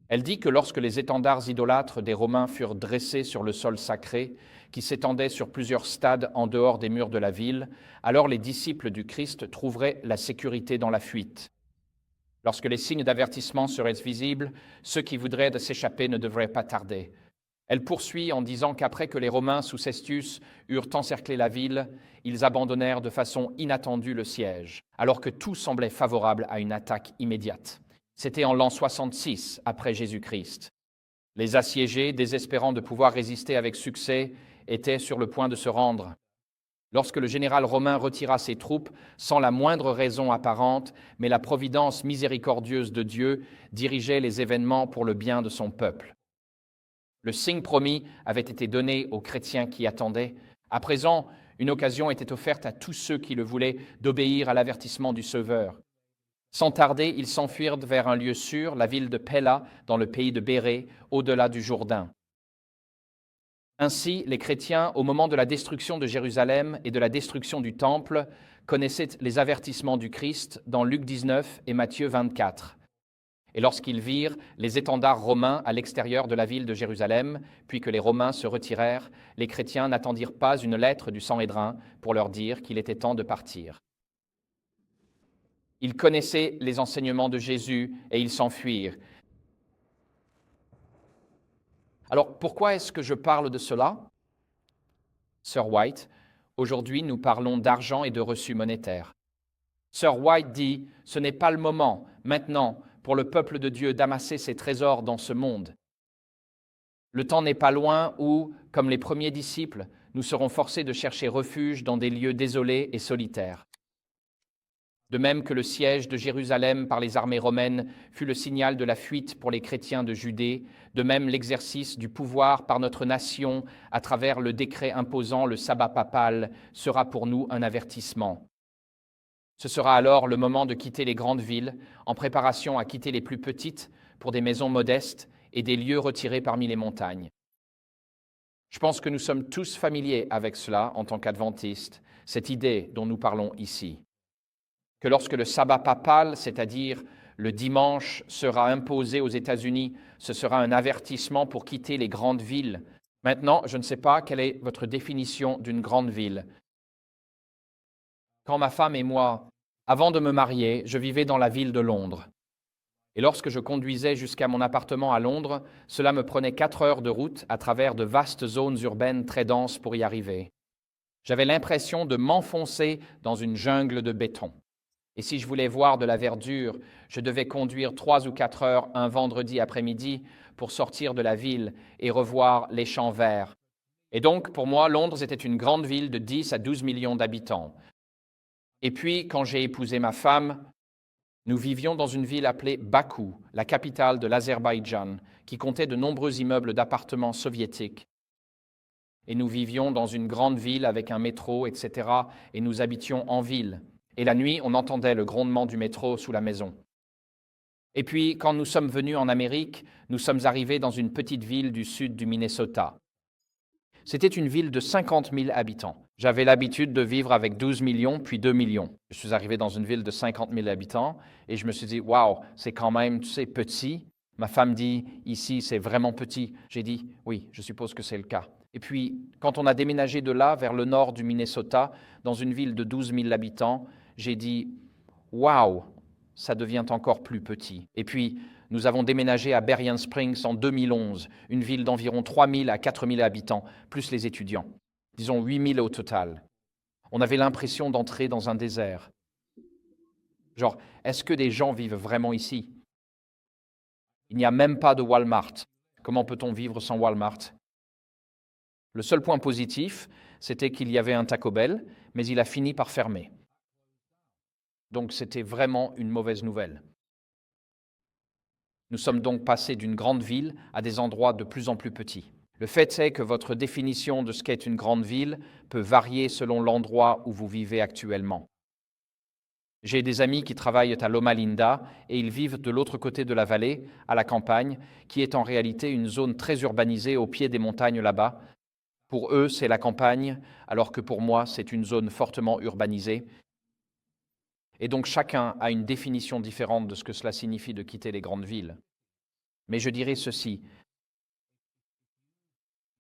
Speaker 1: Elle dit que lorsque les étendards idolâtres des Romains furent dressés sur le sol sacré, qui s'étendait sur plusieurs stades en dehors des murs de la ville, alors les disciples du Christ trouveraient la sécurité dans la fuite. Lorsque les signes d'avertissement seraient visibles, ceux qui voudraient s'échapper ne devraient pas tarder. Elle poursuit en disant qu'après que les Romains sous Cestius eurent encerclé la ville, ils abandonnèrent de façon inattendue le siège, alors que tout semblait favorable à une attaque immédiate. C'était en l'an 66 après Jésus-Christ. Les assiégés, désespérant de pouvoir résister avec succès, étaient sur le point de se rendre. Lorsque le général romain retira ses troupes, sans la moindre raison apparente, mais la providence miséricordieuse de Dieu dirigeait les événements pour le bien de son peuple. Le signe promis avait été donné aux chrétiens qui attendaient. À présent, une occasion était offerte à tous ceux qui le voulaient d'obéir à l'avertissement du Sauveur. Sans tarder, ils s'enfuirent vers un lieu sûr, la ville de Pella, dans le pays de Bérée, au-delà du Jourdain. Ainsi, les chrétiens, au moment de la destruction de Jérusalem et de la destruction du Temple, connaissaient les avertissements du Christ dans Luc 19 et Matthieu 24. Et lorsqu'ils virent les étendards romains à l'extérieur de la ville de Jérusalem, puis que les Romains se retirèrent, les chrétiens n'attendirent pas une lettre du Sanhédrin pour leur dire qu'il était temps de partir. Ils connaissaient les enseignements de Jésus et ils s'enfuirent. Alors, pourquoi est-ce que je parle de cela, Sir White? Aujourd'hui, nous parlons d'argent et de reçus monétaires. Sir White dit, ce n'est pas le moment, maintenant, pour le peuple de Dieu d'amasser ses trésors dans ce monde. Le temps n'est pas loin où, comme les premiers disciples, nous serons forcés de chercher refuge dans des lieux désolés et solitaires. De même que le siège de Jérusalem par les armées romaines fut le signal de la fuite pour les chrétiens de Judée, de même l'exercice du pouvoir par notre nation à travers le décret imposant le sabbat papal sera pour nous un avertissement. Ce sera alors le moment de quitter les grandes villes, en préparation à quitter les plus petites pour des maisons modestes et des lieux retirés parmi les montagnes. Je pense que nous sommes tous familiers avec cela en tant qu'adventistes, cette idée dont nous parlons ici. Que lorsque le sabbat papal, c'est-à-dire le dimanche, sera imposé aux États-Unis, ce sera un avertissement pour quitter les grandes villes. Maintenant, je ne sais pas quelle est votre définition d'une grande ville. Quand ma femme et moi, avant de me marier, je vivais dans la ville de Londres. Et lorsque je conduisais jusqu'à mon appartement à Londres, cela me prenait 4 heures de route à travers de vastes zones urbaines très denses pour y arriver. J'avais l'impression de m'enfoncer dans une jungle de béton. Et si je voulais voir de la verdure, je devais conduire 3 ou 4 heures un vendredi après-midi pour sortir de la ville et revoir les champs verts. Et donc, pour moi, Londres était une grande ville de 10 à 12 millions d'habitants. Et puis, quand j'ai épousé ma femme, nous vivions dans une ville appelée Bakou, la capitale de l'Azerbaïdjan, qui comptait de nombreux immeubles d'appartements soviétiques. Et nous vivions dans une grande ville avec un métro, etc. Et nous habitions en ville. Et la nuit, on entendait le grondement du métro sous la maison. Et puis, quand nous sommes venus en Amérique, nous sommes arrivés dans une petite ville du sud du Minnesota. C'était une ville de 50 000 habitants. J'avais l'habitude de vivre avec 12 millions, puis 2 millions. Je suis arrivé dans une ville de 50 000 habitants et je me suis dit, waouh, c'est quand même, petit. Ma femme dit, ici, c'est vraiment petit. J'ai dit, oui, je suppose que c'est le cas. Et puis, quand on a déménagé de là vers le nord du Minnesota, dans une ville de 12 000 habitants, j'ai dit, waouh, ça devient encore plus petit. Et puis, nous avons déménagé à Berrien Springs en 2011, une ville d'environ 3 000 à 4 000 habitants, plus les étudiants. Disons 8 000 au total. On avait l'impression d'entrer dans un désert. Genre, est-ce que des gens vivent vraiment ici? Il n'y a même pas de Walmart. Comment peut-on vivre sans Walmart? Le seul point positif, c'était qu'il y avait un Taco Bell, mais il a fini par fermer. Donc c'était vraiment une mauvaise nouvelle. Nous sommes donc passés d'une grande ville à des endroits de plus en plus petits. Le fait est que votre définition de ce qu'est une grande ville peut varier selon l'endroit où vous vivez actuellement. J'ai des amis qui travaillent à Loma Linda et ils vivent de l'autre côté de la vallée, à la campagne, qui est en réalité une zone très urbanisée au pied des montagnes là-bas. Pour eux, c'est la campagne, alors que pour moi, c'est une zone fortement urbanisée. Et donc chacun a une définition différente de ce que cela signifie de quitter les grandes villes. Mais je dirais ceci.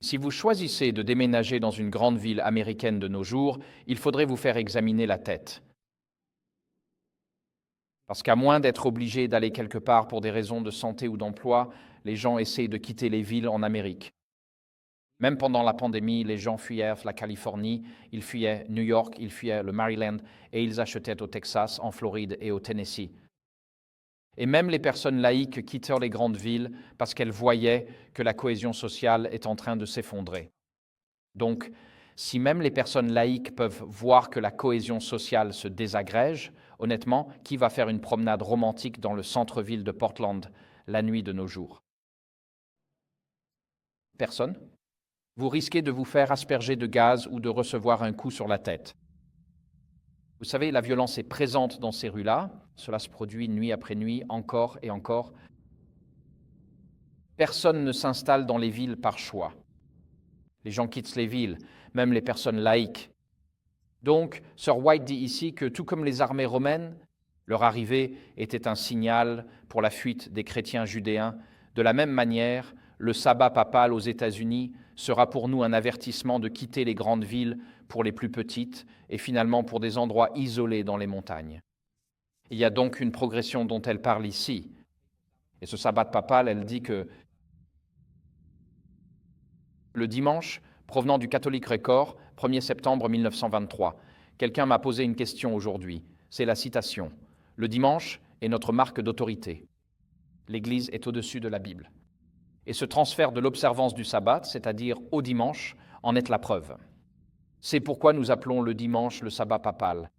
Speaker 1: Si vous choisissez de déménager dans une grande ville américaine de nos jours, il faudrait vous faire examiner la tête. Parce qu'à moins d'être obligé d'aller quelque part pour des raisons de santé ou d'emploi, les gens essaient de quitter les villes en Amérique. Même pendant la pandémie, les gens fuyaient la Californie, ils fuyaient New York, ils fuyaient le Maryland et ils achetaient au Texas, en Floride et au Tennessee. Et même les personnes laïques quittèrent les grandes villes parce qu'elles voyaient que la cohésion sociale est en train de s'effondrer. Donc, si même les personnes laïques peuvent voir que la cohésion sociale se désagrège, honnêtement, qui va faire une promenade romantique dans le centre-ville de Portland la nuit de nos jours? Personne? Vous risquez de vous faire asperger de gaz ou de recevoir un coup sur la tête. Vous savez, la violence est présente dans ces rues-là. Cela se produit nuit après nuit, encore et encore. Personne ne s'installe dans les villes par choix. Les gens quittent les villes, même les personnes laïques. Donc, Sir White dit ici que tout comme les armées romaines, leur arrivée était un signal pour la fuite des chrétiens judéens. De la même manière, le sabbat papal aux États-Unis sera pour nous un avertissement de quitter les grandes villes pour les plus petites et finalement pour des endroits isolés dans les montagnes. Il y a donc une progression dont elle parle ici. Et ce sabbat papal, elle dit que le dimanche provenant du Catholic Record, 1er septembre 1923. Quelqu'un m'a posé une question aujourd'hui. C'est la citation. Le dimanche est notre marque d'autorité. L'Église est au-dessus de la Bible. Et ce transfert de l'observance du sabbat, c'est-à-dire au dimanche, en est la preuve. C'est pourquoi nous appelons le dimanche le sabbat papal.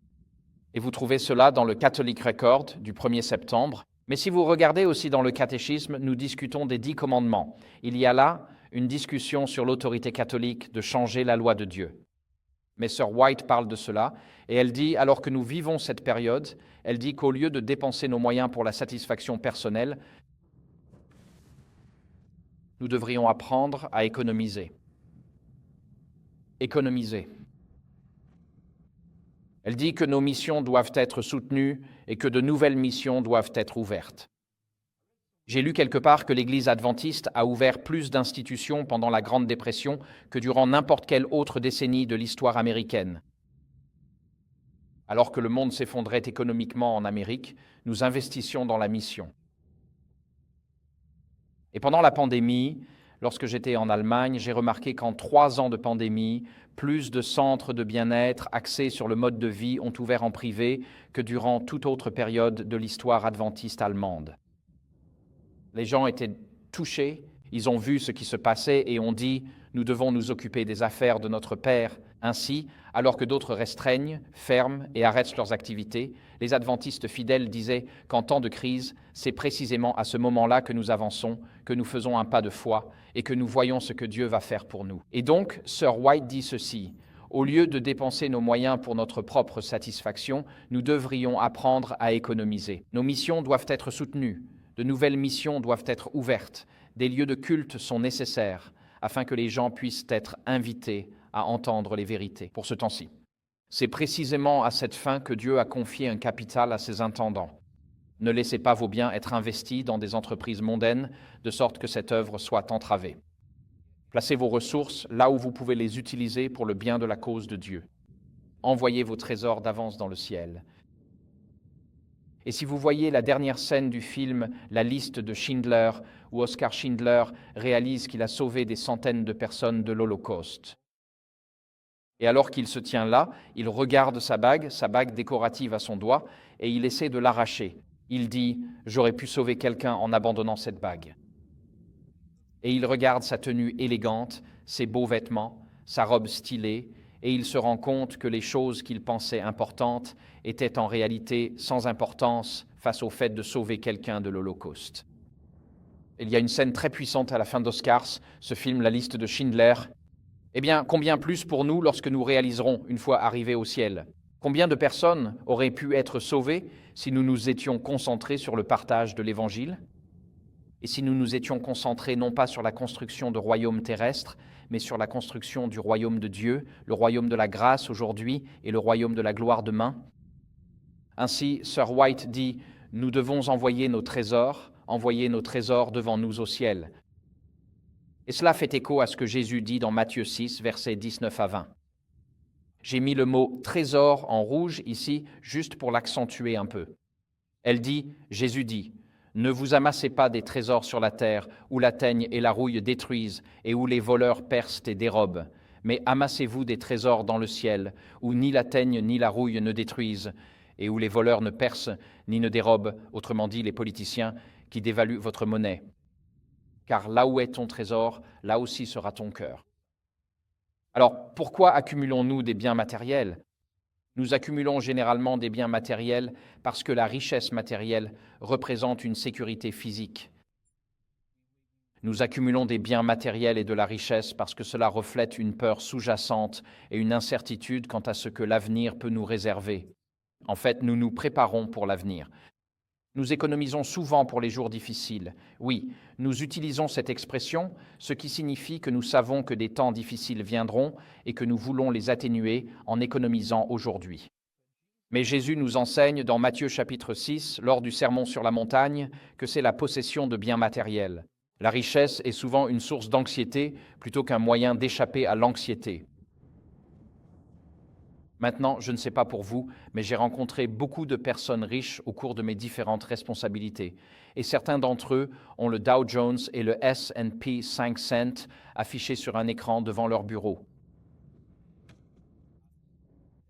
Speaker 1: Et vous trouvez cela dans le Catholic Record du 1er septembre. Mais si vous regardez aussi dans le catéchisme, nous discutons des 10 commandements. Il y a là une discussion sur l'autorité catholique de changer la loi de Dieu. Mais Sœur White parle de cela, et elle dit, alors que nous vivons cette période, elle dit qu'au lieu de dépenser nos moyens pour la satisfaction personnelle, nous devrions apprendre à économiser. Économiser. Elle dit que nos missions doivent être soutenues et que de nouvelles missions doivent être ouvertes. J'ai lu quelque part que l'Église adventiste a ouvert plus d'institutions pendant la Grande Dépression que durant n'importe quelle autre décennie de l'histoire américaine. Alors que le monde s'effondrait économiquement en Amérique, nous investissions dans la mission. Et pendant la pandémie, lorsque j'étais en Allemagne, j'ai remarqué qu'en 3 ans de pandémie, plus de centres de bien-être axés sur le mode de vie ont ouvert en privé que durant toute autre période de l'histoire adventiste allemande. Les gens étaient touchés, ils ont vu ce qui se passait et ont dit « Nous devons nous occuper des affaires de notre Père ». Ainsi, alors que d'autres restreignent, ferment et arrêtent leurs activités, les adventistes fidèles disaient qu'en temps de crise, c'est précisément à ce moment-là que nous avançons, que nous faisons un pas de foi et que nous voyons ce que Dieu va faire pour nous. Et donc, Sœur White dit ceci, « Au lieu de dépenser nos moyens pour notre propre satisfaction, nous devrions apprendre à économiser. Nos missions doivent être soutenues, de nouvelles missions doivent être ouvertes, des lieux de culte sont nécessaires afin que les gens puissent être invités à entendre les vérités pour ce temps-ci. C'est précisément à cette fin que Dieu a confié un capital à ses intendants. Ne laissez pas vos biens être investis dans des entreprises mondaines, de sorte que cette œuvre soit entravée. Placez vos ressources là où vous pouvez les utiliser pour le bien de la cause de Dieu. Envoyez vos trésors d'avance dans le ciel. Et si vous voyez la dernière scène du film La liste de Schindler, où Oskar Schindler réalise qu'il a sauvé des centaines de personnes de l'Holocauste. Et alors qu'il se tient là, il regarde sa bague décorative à son doigt, et il essaie de l'arracher. Il dit « J'aurais pu sauver quelqu'un en abandonnant cette bague ». Et il regarde sa tenue élégante, ses beaux vêtements, sa robe stylée, et il se rend compte que les choses qu'il pensait importantes étaient en réalité sans importance face au fait de sauver quelqu'un de l'Holocauste. Il y a une scène très puissante à la fin d'Oscars, ce film La liste de Schindler. Eh bien, combien plus pour nous lorsque nous réaliserons une fois arrivés au ciel? Combien de personnes auraient pu être sauvées si nous nous étions concentrés sur le partage de l'Évangile? Et si nous nous étions concentrés non pas sur la construction de royaumes terrestres, mais sur la construction du royaume de Dieu, le royaume de la grâce aujourd'hui et le royaume de la gloire demain? Ainsi, Sœur White dit « Nous devons envoyer nos trésors devant nous au ciel. » Et cela fait écho à ce que Jésus dit dans Matthieu 6, versets 19 à 20. J'ai mis le mot « trésor » en rouge ici, juste pour l'accentuer un peu. Jésus dit, « Ne vous amassez pas des trésors sur la terre, où la teigne et la rouille détruisent, et où les voleurs percent et dérobent. Mais amassez-vous des trésors dans le ciel, où ni la teigne ni la rouille ne détruisent, et où les voleurs ne percent ni ne dérobent, autrement dit les politiciens, qui dévaluent votre monnaie. Car là où est ton trésor, là aussi sera ton cœur. » Alors, pourquoi accumulons-nous des biens matériels? Nous accumulons généralement des biens matériels parce que la richesse matérielle représente une sécurité physique. Nous accumulons des biens matériels et de la richesse parce que cela reflète une peur sous-jacente et une incertitude quant à ce que l'avenir peut nous réserver. En fait, nous nous préparons pour l'avenir. Nous économisons souvent pour les jours difficiles. Oui, nous utilisons cette expression, ce qui signifie que nous savons que des temps difficiles viendront et que nous voulons les atténuer en économisant aujourd'hui. Mais Jésus nous enseigne dans Matthieu chapitre 6, lors du Sermon sur la montagne, que c'est la possession de biens matériels. La richesse est souvent une source d'anxiété plutôt qu'un moyen d'échapper à l'anxiété. Maintenant, je ne sais pas pour vous, mais j'ai rencontré beaucoup de personnes riches au cours de mes différentes responsabilités. Et certains d'entre eux ont le Dow Jones et le S&P 500 affichés sur un écran devant leur bureau.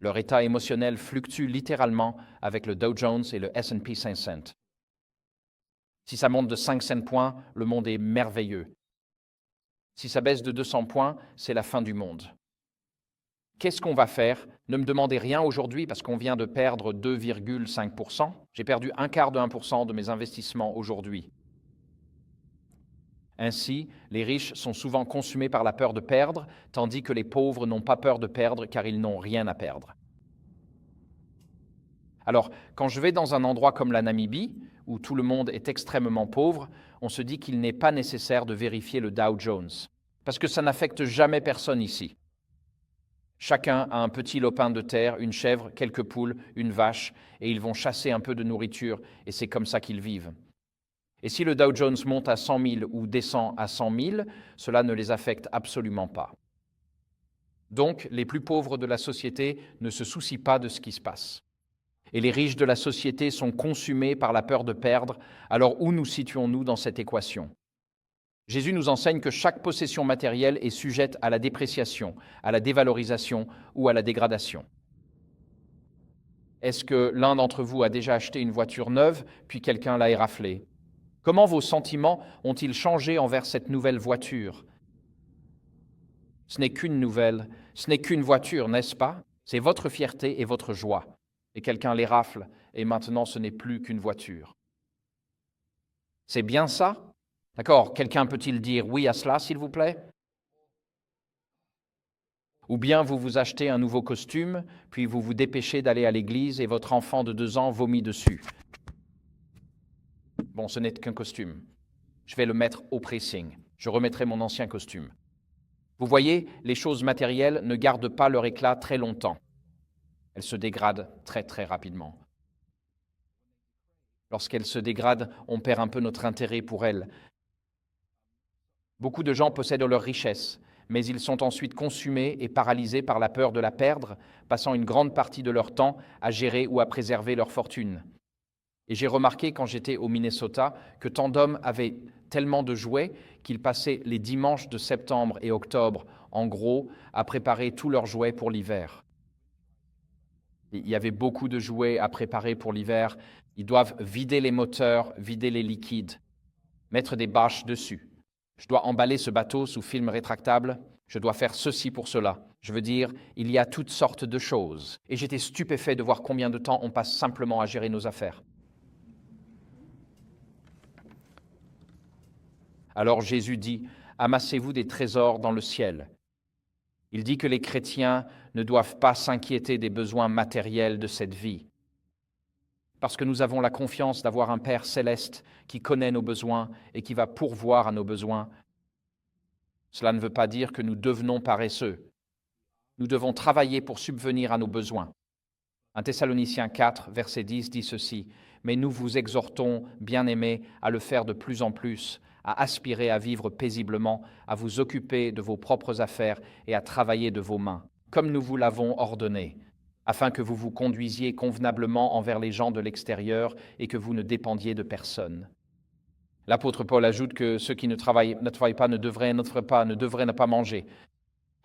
Speaker 1: Leur état émotionnel fluctue littéralement avec le Dow Jones et le S&P 500. Si ça monte de 500 points, le monde est merveilleux. Si ça baisse de 200 points, c'est la fin du monde. Qu'est-ce qu'on va faire? Ne me demandez rien aujourd'hui parce qu'on vient de perdre 2,5%. J'ai perdu un quart de 1% de mes investissements aujourd'hui. Ainsi, les riches sont souvent consumés par la peur de perdre, tandis que les pauvres n'ont pas peur de perdre car ils n'ont rien à perdre. Alors, quand je vais dans un endroit comme la Namibie, où tout le monde est extrêmement pauvre, on se dit qu'il n'est pas nécessaire de vérifier le Dow Jones, parce que ça n'affecte jamais personne ici. Chacun a un petit lopin de terre, une chèvre, quelques poules, une vache, et ils vont chasser un peu de nourriture, et c'est comme ça qu'ils vivent. Et si le Dow Jones monte à 100 000 ou descend à 100 000, cela ne les affecte absolument pas. Donc, les plus pauvres de la société ne se soucient pas de ce qui se passe. Et les riches de la société sont consumés par la peur de perdre, alors où nous situons-nous dans cette équation? Jésus nous enseigne que chaque possession matérielle est sujette à la dépréciation, à la dévalorisation ou à la dégradation. Est-ce que l'un d'entre vous a déjà acheté une voiture neuve, puis quelqu'un l'a éraflée? Comment vos sentiments ont-ils changé envers cette nouvelle voiture? Ce n'est qu'une nouvelle, ce n'est qu'une voiture, n'est-ce pas? C'est votre fierté et votre joie. Et quelqu'un l'érafle, et maintenant ce n'est plus qu'une voiture. C'est bien ça? D'accord, quelqu'un peut-il dire oui à cela, s'il vous plaît? Ou bien vous vous achetez un nouveau costume, puis vous vous dépêchez d'aller à l'église et votre enfant de 2 ans vomit dessus. Bon, ce n'est qu'un costume. Je vais le mettre au pressing. Je remettrai mon ancien costume. Vous voyez, les choses matérielles ne gardent pas leur éclat très longtemps. Elles se dégradent très très rapidement. Lorsqu'elles se dégradent, on perd un peu notre intérêt pour elles. Beaucoup de gens possèdent leur richesse, mais ils sont ensuite consumés et paralysés par la peur de la perdre, passant une grande partie de leur temps à gérer ou à préserver leur fortune. Et j'ai remarqué quand j'étais au Minnesota que tant d'hommes avaient tellement de jouets qu'ils passaient les dimanches de septembre et octobre, en gros, à préparer tous leurs jouets pour l'hiver. Il y avait beaucoup de jouets à préparer pour l'hiver. Ils doivent vider les moteurs, vider les liquides, mettre des bâches dessus. Je dois emballer ce bateau sous film rétractable. Je dois faire ceci pour cela. Je veux dire, il y a toutes sortes de choses. Et j'étais stupéfait de voir combien de temps on passe simplement à gérer nos affaires. Alors Jésus dit, « Amassez-vous des trésors dans le ciel. » Il dit que les chrétiens ne doivent pas s'inquiéter des besoins matériels de cette vie, parce que nous avons la confiance d'avoir un Père céleste qui connaît nos besoins et qui va pourvoir à nos besoins. Cela ne veut pas dire que nous devenons paresseux. Nous devons travailler pour subvenir à nos besoins. 1 Thessaloniciens 4, verset 10 dit ceci, « Mais nous vous exhortons, bien-aimés, à le faire de plus en plus, à aspirer à vivre paisiblement, à vous occuper de vos propres affaires et à travailler de vos mains, comme nous vous l'avons ordonné, afin que vous vous conduisiez convenablement envers les gens de l'extérieur et que vous ne dépendiez de personne. » L'apôtre Paul ajoute que ceux qui ne travaillent pas ne devraient ne pas manger.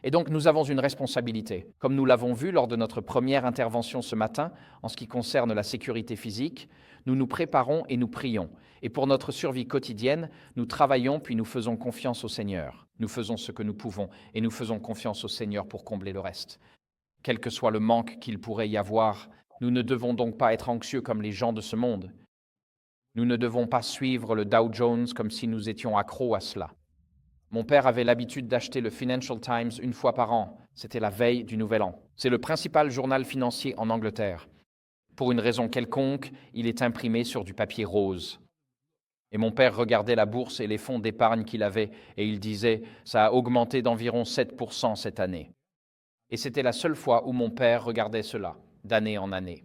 Speaker 1: Et donc nous avons une responsabilité. Comme nous l'avons vu lors de notre première intervention ce matin, en ce qui concerne la sécurité physique, nous nous préparons et nous prions. Et pour notre survie quotidienne, nous travaillons puis nous faisons confiance au Seigneur. Nous faisons ce que nous pouvons et nous faisons confiance au Seigneur pour combler le reste. Quel que soit le manque qu'il pourrait y avoir, nous ne devons donc pas être anxieux comme les gens de ce monde. Nous ne devons pas suivre le Dow Jones comme si nous étions accros à cela. Mon père avait l'habitude d'acheter le Financial Times une fois par an. C'était la veille du Nouvel An. C'est le principal journal financier en Angleterre. Pour une raison quelconque, il est imprimé sur du papier rose. Et mon père regardait la bourse et les fonds d'épargne qu'il avait et il disait « ça a augmenté d'environ 7% cette année ». Et c'était la seule fois où mon père regardait cela, d'année en année.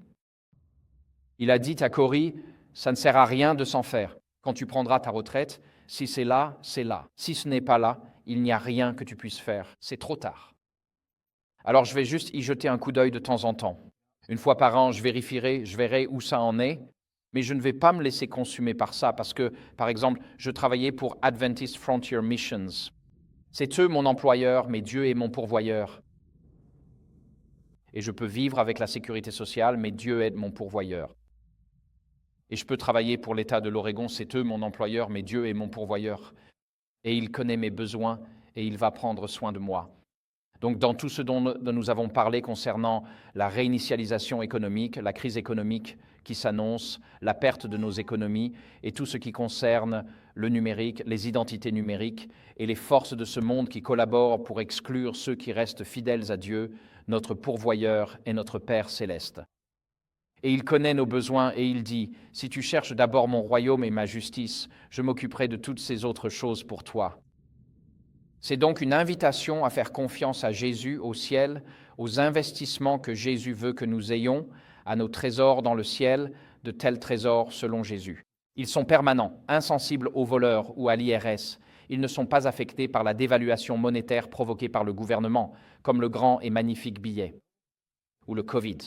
Speaker 1: Il a dit à Cory « ça ne sert à rien de s'en faire. Quand tu prendras ta retraite, si c'est là, c'est là. Si ce n'est pas là, il n'y a rien que tu puisses faire. C'est trop tard. » Alors je vais juste y jeter un coup d'œil de temps en temps. Une fois par an, je vérifierai, je verrai où ça en est, mais je ne vais pas me laisser consumer par ça parce que, par exemple, je travaillais pour Adventist Frontier Missions. C'est eux mon employeur, mais Dieu est mon pourvoyeur. Et je peux vivre avec la sécurité sociale, mais Dieu est mon pourvoyeur. Et je peux travailler pour l'État de l'Oregon, c'est eux mon employeur, mais Dieu est mon pourvoyeur. Et il connaît mes besoins et il va prendre soin de moi. Donc dans tout ce dont nous avons parlé concernant la réinitialisation économique, la crise économique qui s'annonce, la perte de nos économies et tout ce qui concerne le numérique, les identités numériques et les forces de ce monde qui collaborent pour exclure ceux qui restent fidèles à Dieu, notre pourvoyeur et notre Père céleste. Et il connaît nos besoins et il dit, « Si tu cherches d'abord mon royaume et ma justice, je m'occuperai de toutes ces autres choses pour toi. » C'est donc une invitation à faire confiance à Jésus au ciel, aux investissements que Jésus veut que nous ayons, à nos trésors dans le ciel, de tels trésors selon Jésus. Ils sont permanents, insensibles aux voleurs ou à l'IRS. Ils ne sont pas affectés par la dévaluation monétaire provoquée par le gouvernement, comme le grand et magnifique billet, ou le Covid.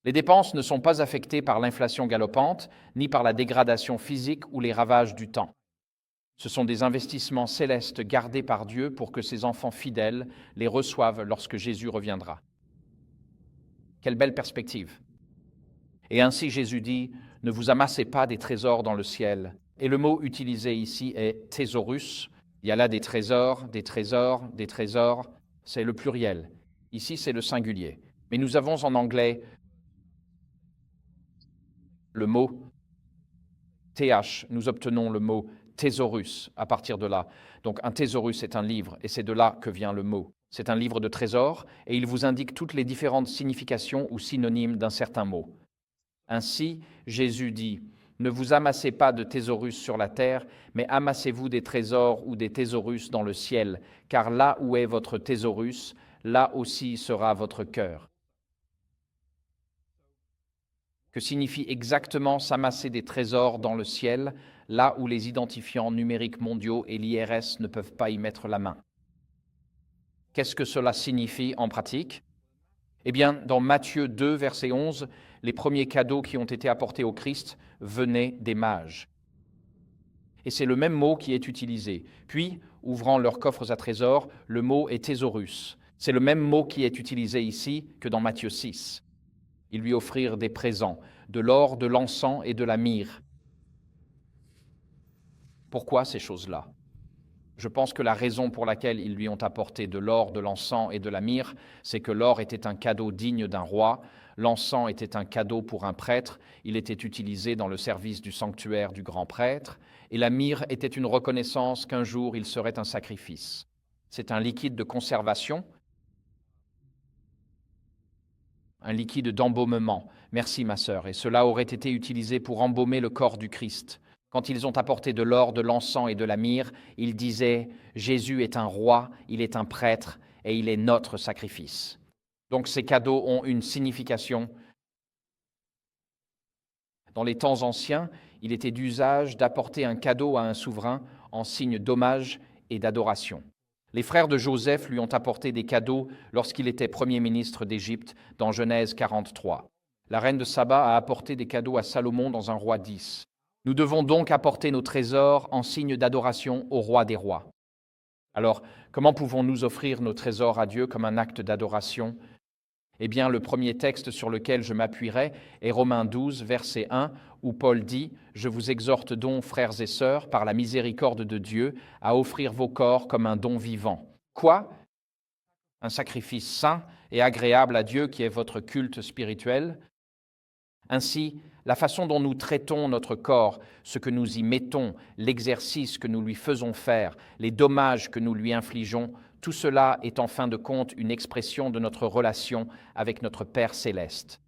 Speaker 1: Les dépenses ne sont pas affectées par l'inflation galopante, ni par la dégradation physique ou les ravages du temps. Ce sont des investissements célestes gardés par Dieu pour que ses enfants fidèles les reçoivent lorsque Jésus reviendra. Quelle belle perspective! Et ainsi Jésus dit, « Ne vous amassez pas des trésors dans le ciel. » Et le mot utilisé ici est « thésaurus ». Il y a là des trésors, des trésors, des trésors. C'est le pluriel. Ici, c'est le singulier. Mais nous avons en anglais le mot TH. Nous obtenons le mot thésaurus à partir de là. Donc un thésaurus est un livre et c'est de là que vient le mot. C'est un livre de trésors et il vous indique toutes les différentes significations ou synonymes d'un certain mot. Ainsi, Jésus dit, « Ne vous amassez pas de thésaurus sur la terre, mais amassez-vous des trésors ou des thésaurus dans le ciel, car là où est votre thésaurus, là aussi sera votre cœur. » Que signifie exactement s'amasser des trésors dans le ciel, là où les identifiants numériques mondiaux et l'IRS ne peuvent pas y mettre la main? Qu'est-ce que cela signifie en pratique? Eh bien, dans Matthieu 2, verset 11, les premiers cadeaux qui ont été apportés au Christ venaient des mages. Et c'est le même mot qui est utilisé. Puis, ouvrant leurs coffres à trésors, le mot est thésaurus. C'est le même mot qui est utilisé ici que dans Matthieu 6. Ils lui offrirent des présents, de l'or, de l'encens et de la myrrhe. Pourquoi ces choses-là? Je pense que la raison pour laquelle ils lui ont apporté de l'or, de l'encens et de la myrrhe, c'est que l'or était un cadeau digne d'un roi, l'encens était un cadeau pour un prêtre, il était utilisé dans le service du sanctuaire du grand prêtre, et la myrrhe était une reconnaissance qu'un jour il serait un sacrifice. C'est un liquide de conservation, un liquide d'embaumement. Merci ma sœur, et cela aurait été utilisé pour embaumer le corps du Christ. Quand ils ont apporté de l'or, de l'encens et de la myrrhe, ils disaient « Jésus est un roi, il est un prêtre et il est notre sacrifice ». Donc ces cadeaux ont une signification. Dans les temps anciens, il était d'usage d'apporter un cadeau à un souverain en signe d'hommage et d'adoration. Les frères de Joseph lui ont apporté des cadeaux lorsqu'il était premier ministre d'Égypte dans Genèse 43. La reine de Saba a apporté des cadeaux à Salomon dans un roi 10. Nous devons donc apporter nos trésors en signe d'adoration au roi des rois. Alors, comment pouvons-nous offrir nos trésors à Dieu comme un acte d'adoration? Eh bien, le premier texte sur lequel je m'appuierai est Romains 12, verset 1, où Paul dit « Je vous exhorte donc, frères et sœurs, par la miséricorde de Dieu, à offrir vos corps comme un don vivant. » Quoi? Un sacrifice saint et agréable à Dieu qui est votre culte spirituel. Ainsi, la façon dont nous traitons notre corps, ce que nous y mettons, l'exercice que nous lui faisons faire, les dommages que nous lui infligeons, tout cela est en fin de compte une expression de notre relation avec notre Père céleste.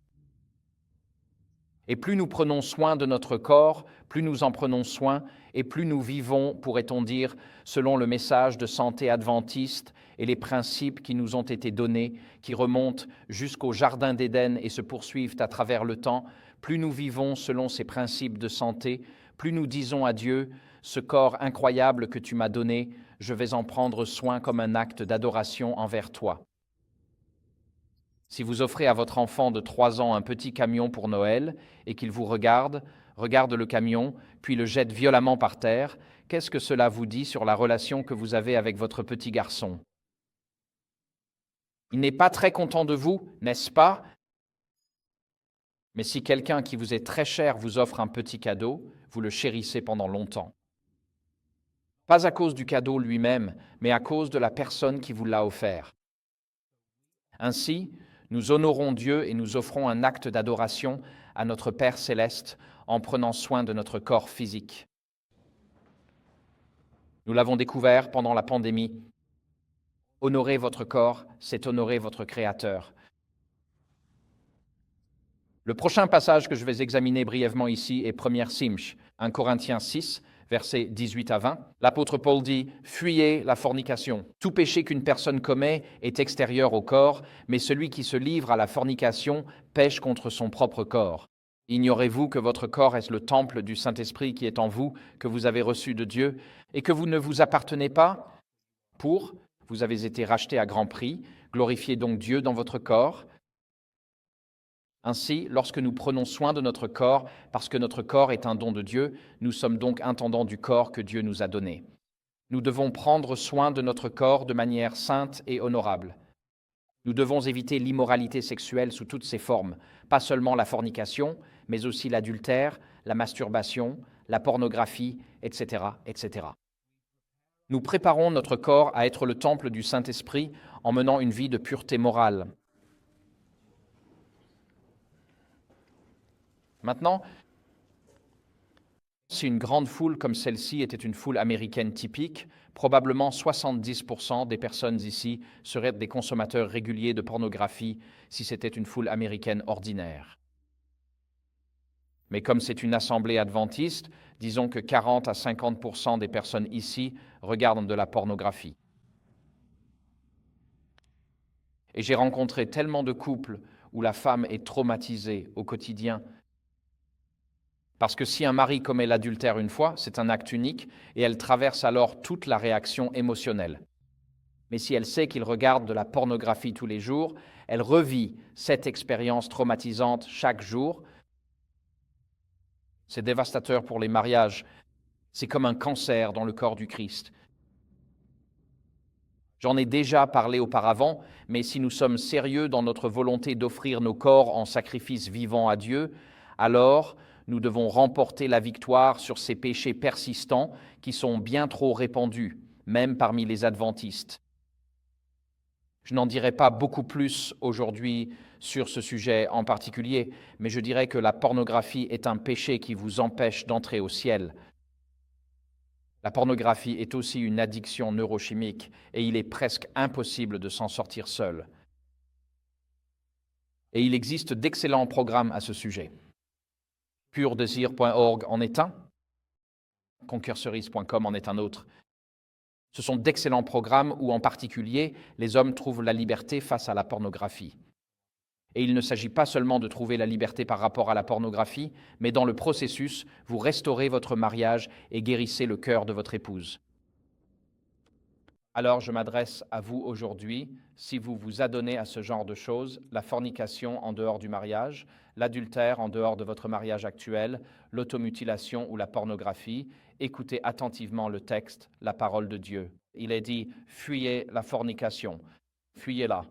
Speaker 1: Et plus nous prenons soin de notre corps, plus nous en prenons soin, et plus nous vivons, pourrait-on dire, selon le message de santé adventiste et les principes qui nous ont été donnés, qui remontent jusqu'au Jardin d'Éden et se poursuivent à travers le temps, plus nous vivons selon ces principes de santé, plus nous disons à Dieu, « Ce corps incroyable que tu m'as donné, je vais en prendre soin comme un acte d'adoration envers toi. » Si vous offrez à votre enfant de 3 ans un petit camion pour Noël et qu'il vous regarde le camion, puis le jette violemment par terre, qu'est-ce que cela vous dit sur la relation que vous avez avec votre petit garçon? Il n'est pas très content de vous, n'est-ce pas? Mais si quelqu'un qui vous est très cher vous offre un petit cadeau, vous le chérissez pendant longtemps. Pas à cause du cadeau lui-même, mais à cause de la personne qui vous l'a offert. Ainsi, nous honorons Dieu et nous offrons un acte d'adoration à notre Père céleste en prenant soin de notre corps physique. Nous l'avons découvert pendant la pandémie. Honorer votre corps, c'est honorer votre Créateur. Le prochain passage que je vais examiner brièvement ici est 1 Simch, 1 Corinthiens 6, versets 18 à 20. L'apôtre Paul dit « Fuyez la fornication. Tout péché qu'une personne commet est extérieur au corps, mais celui qui se livre à la fornication pêche contre son propre corps. Ignorez-vous que votre corps est le temple du Saint-Esprit qui est en vous, que vous avez reçu de Dieu, et que vous ne vous appartenez pas pour, vous avez été rachetés à grand prix, glorifiez donc Dieu dans votre corps. » Ainsi, lorsque nous prenons soin de notre corps, parce que notre corps est un don de Dieu, nous sommes donc intendants du corps que Dieu nous a donné. Nous devons prendre soin de notre corps de manière sainte et honorable. Nous devons éviter l'immoralité sexuelle sous toutes ses formes, pas seulement la fornication, mais aussi l'adultère, la masturbation, la pornographie, etc., etc. Nous préparons notre corps à être le temple du Saint-Esprit en menant une vie de pureté morale. Maintenant, si une grande foule comme celle-ci était une foule américaine typique, probablement 70% des personnes ici seraient des consommateurs réguliers de pornographie si c'était une foule américaine ordinaire. Mais comme c'est une assemblée adventiste, disons que 40 à 50% des personnes ici regardent de la pornographie. Et j'ai rencontré tellement de couples où la femme est traumatisée au quotidien. Parce que si un mari commet l'adultère une fois, c'est un acte unique et elle traverse alors toute la réaction émotionnelle. Mais si elle sait qu'il regarde de la pornographie tous les jours, elle revit cette expérience traumatisante chaque jour. C'est dévastateur pour les mariages. C'est comme un cancer dans le corps du Christ. J'en ai déjà parlé auparavant, mais si nous sommes sérieux dans notre volonté d'offrir nos corps en sacrifice vivant à Dieu, alors nous devons remporter la victoire sur ces péchés persistants qui sont bien trop répandus, même parmi les adventistes. Je n'en dirai pas beaucoup plus aujourd'hui sur ce sujet en particulier, mais je dirais que la pornographie est un péché qui vous empêche d'entrer au ciel. La pornographie est aussi une addiction neurochimique et il est presque impossible de s'en sortir seul. Et il existe d'excellents programmes à ce sujet. Puredésir.org en est un, conquercerise.com en est un autre. Ce sont d'excellents programmes où, en particulier, les hommes trouvent la liberté face à la pornographie. Et il ne s'agit pas seulement de trouver la liberté par rapport à la pornographie, mais dans le processus, vous restaurez votre mariage et guérissez le cœur de votre épouse. Alors je m'adresse à vous aujourd'hui, si vous vous adonnez à ce genre de choses, la fornication en dehors du mariage, l'adultère en dehors de votre mariage actuel, l'automutilation ou la pornographie, écoutez attentivement le texte, la parole de Dieu. Il est dit « fuyez la fornication », fuyez-la,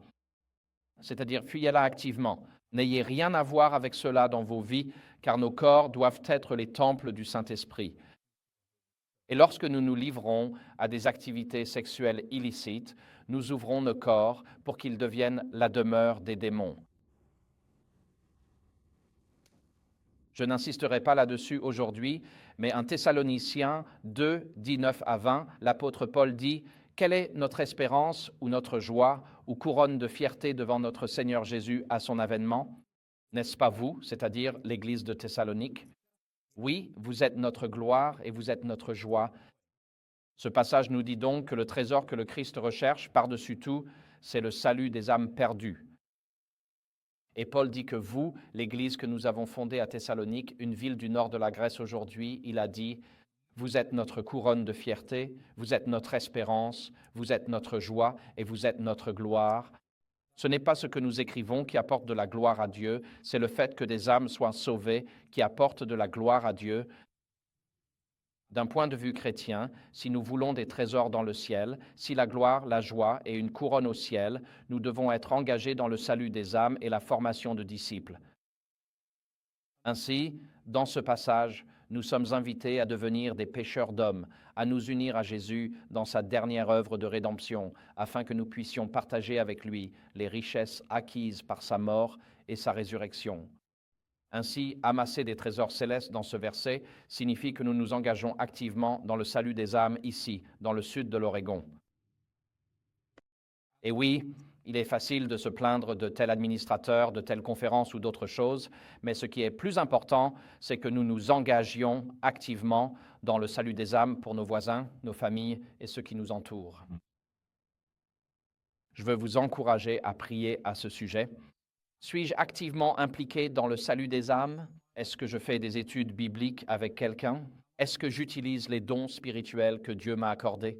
Speaker 1: c'est-à-dire fuyez-la activement. N'ayez rien à voir avec cela dans vos vies, car nos corps doivent être les temples du Saint-Esprit. Et lorsque nous nous livrons à des activités sexuelles illicites, nous ouvrons nos corps pour qu'ils deviennent la demeure des démons. Je n'insisterai pas là-dessus aujourd'hui, mais en Thessaloniciens 2, 19 à 20, l'apôtre Paul dit « Quelle est notre espérance ou notre joie ou couronne de fierté devant notre Seigneur Jésus à son avènement? N'est-ce pas vous, c'est-à-dire l'Église de Thessalonique? Oui, vous êtes notre gloire et vous êtes notre joie. » Ce passage nous dit donc que le trésor que le Christ recherche par-dessus tout, c'est le salut des âmes perdues. Et Paul dit que vous, l'Église que nous avons fondée à Thessalonique, une ville du nord de la Grèce aujourd'hui, il a dit « Vous êtes notre couronne de fierté, vous êtes notre espérance, vous êtes notre joie et vous êtes notre gloire. » Ce n'est pas ce que nous écrivons qui apporte de la gloire à Dieu, c'est le fait que des âmes soient sauvées qui apporte de la gloire à Dieu. D'un point de vue chrétien, si nous voulons des trésors dans le ciel, si la gloire, la joie et une couronne au ciel, nous devons être engagés dans le salut des âmes et la formation de disciples. Ainsi, dans ce passage, nous sommes invités à devenir des pêcheurs d'hommes, à nous unir à Jésus dans sa dernière œuvre de rédemption, afin que nous puissions partager avec lui les richesses acquises par sa mort et sa résurrection. Ainsi, amasser des trésors célestes dans ce verset signifie que nous nous engageons activement dans le salut des âmes ici, dans le sud de l'Oregon. Et oui, il est facile de se plaindre de tel administrateur, de telle conférence ou d'autres choses, mais ce qui est plus important, c'est que nous nous engagions activement dans le salut des âmes pour nos voisins, nos familles et ceux qui nous entourent. Je veux vous encourager à prier à ce sujet. Suis-je activement impliqué dans le salut des âmes? Est-ce que je fais des études bibliques avec quelqu'un? Est-ce que j'utilise les dons spirituels que Dieu m'a accordés?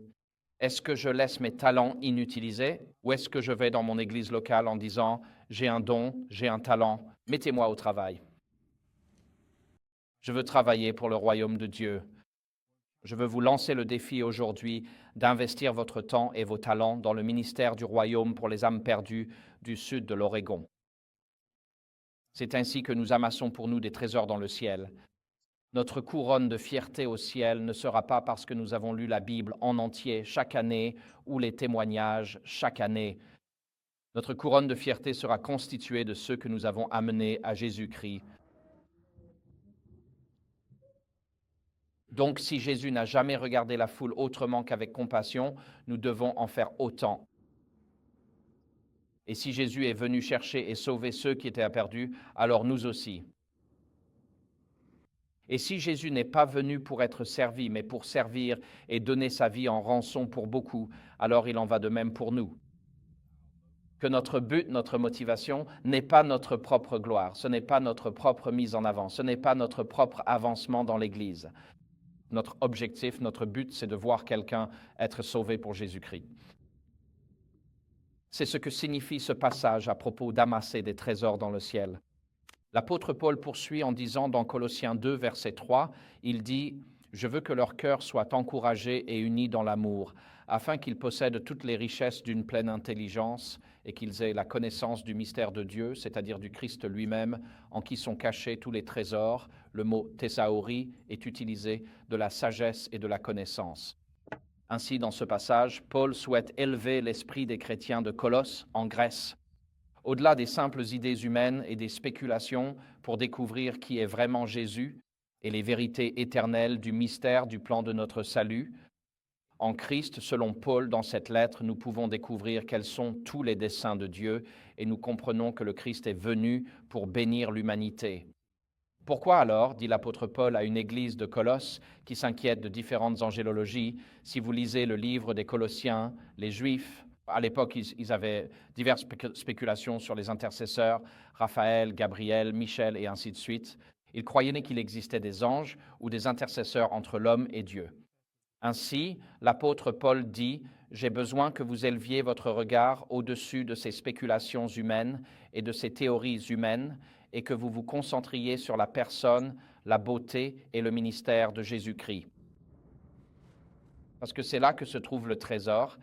Speaker 1: Est-ce que je laisse mes talents inutilisés ou est-ce que je vais dans mon église locale en disant « j'ai un don, j'ai un talent, mettez-moi au travail ». Je veux travailler pour le royaume de Dieu. Je veux vous lancer le défi aujourd'hui d'investir votre temps et vos talents dans le ministère du royaume pour les âmes perdues du sud de l'Oregon. C'est ainsi que nous amassons pour nous des trésors dans le ciel. Notre couronne de fierté au ciel ne sera pas parce que nous avons lu la Bible en entier chaque année ou les témoignages chaque année. Notre couronne de fierté sera constituée de ceux que nous avons amenés à Jésus-Christ. Donc, si Jésus n'a jamais regardé la foule autrement qu'avec compassion, nous devons en faire autant. Et si Jésus est venu chercher et sauver ceux qui étaient perdus, alors nous aussi. Et si Jésus n'est pas venu pour être servi, mais pour servir et donner sa vie en rançon pour beaucoup, alors il en va de même pour nous. Que notre but, notre motivation n'est pas notre propre gloire, ce n'est pas notre propre mise en avant, ce n'est pas notre propre avancement dans l'Église. Notre objectif, notre but, c'est de voir quelqu'un être sauvé pour Jésus-Christ. C'est ce que signifie ce passage à propos d'amasser des trésors dans le ciel. L'apôtre Paul poursuit en disant dans Colossiens 2, verset 3, il dit « Je veux que leur cœur soit encouragé et uni dans l'amour, afin qu'ils possèdent toutes les richesses d'une pleine intelligence et qu'ils aient la connaissance du mystère de Dieu, c'est-à-dire du Christ lui-même, en qui sont cachés tous les trésors. » Le mot « thésauri » est utilisé de la sagesse et de la connaissance. Ainsi, dans ce passage, Paul souhaite élever l'esprit des chrétiens de Colosse, en Grèce, au-delà des simples idées humaines et des spéculations pour découvrir qui est vraiment Jésus et les vérités éternelles du mystère du plan de notre salut. En Christ, selon Paul, dans cette lettre, nous pouvons découvrir quels sont tous les desseins de Dieu et nous comprenons que le Christ est venu pour bénir l'humanité. Pourquoi alors, dit l'apôtre Paul à une église de Colosse qui s'inquiète de différentes angélologies, si vous lisez le livre des Colossiens, les Juifs, à l'époque, ils avaient diverses spéculations sur les intercesseurs, Raphaël, Gabriel, Michel et ainsi de suite. Ils croyaient qu'il existait des anges ou des intercesseurs entre l'homme et Dieu. Ainsi, l'apôtre Paul dit « J'ai besoin que vous éleviez votre regard au-dessus de ces spéculations humaines et de ces théories humaines et que vous vous concentriez sur la personne, la beauté et le ministère de Jésus-Christ. » Parce que c'est là que se trouve le trésor.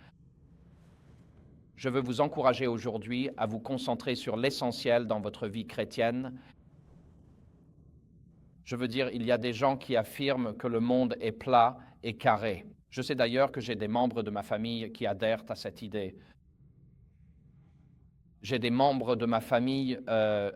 Speaker 1: Je veux vous encourager aujourd'hui à vous concentrer sur l'essentiel dans votre vie chrétienne. Je veux dire, il y a des gens qui affirment que le monde est plat et carré. Je sais d'ailleurs que j'ai des membres de ma famille qui adhèrent à cette idée. J'ai des membres de ma famille,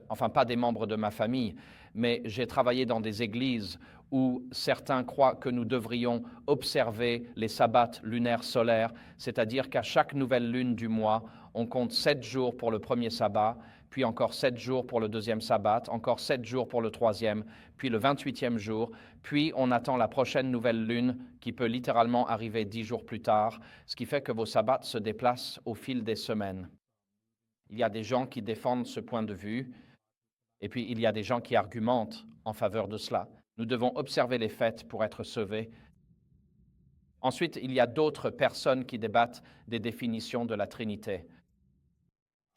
Speaker 1: enfin pas des membres de ma famille, mais j'ai travaillé dans des églises où certains croient que nous devrions observer les sabbats lunaires solaires, c'est-à-dire qu'à chaque nouvelle lune du mois, on compte 7 jours pour le premier sabbat, puis encore 7 jours pour le deuxième sabbat, encore 7 jours pour le troisième, puis le 28e jour, puis on attend la prochaine nouvelle lune qui peut littéralement arriver 10 jours plus tard, ce qui fait que vos sabbats se déplacent au fil des semaines. Il y a des gens qui défendent ce point de vue, et puis il y a des gens qui argumentent en faveur de cela. Nous devons observer les fêtes pour être sauvés. Ensuite, il y a d'autres personnes qui débattent des définitions de la Trinité.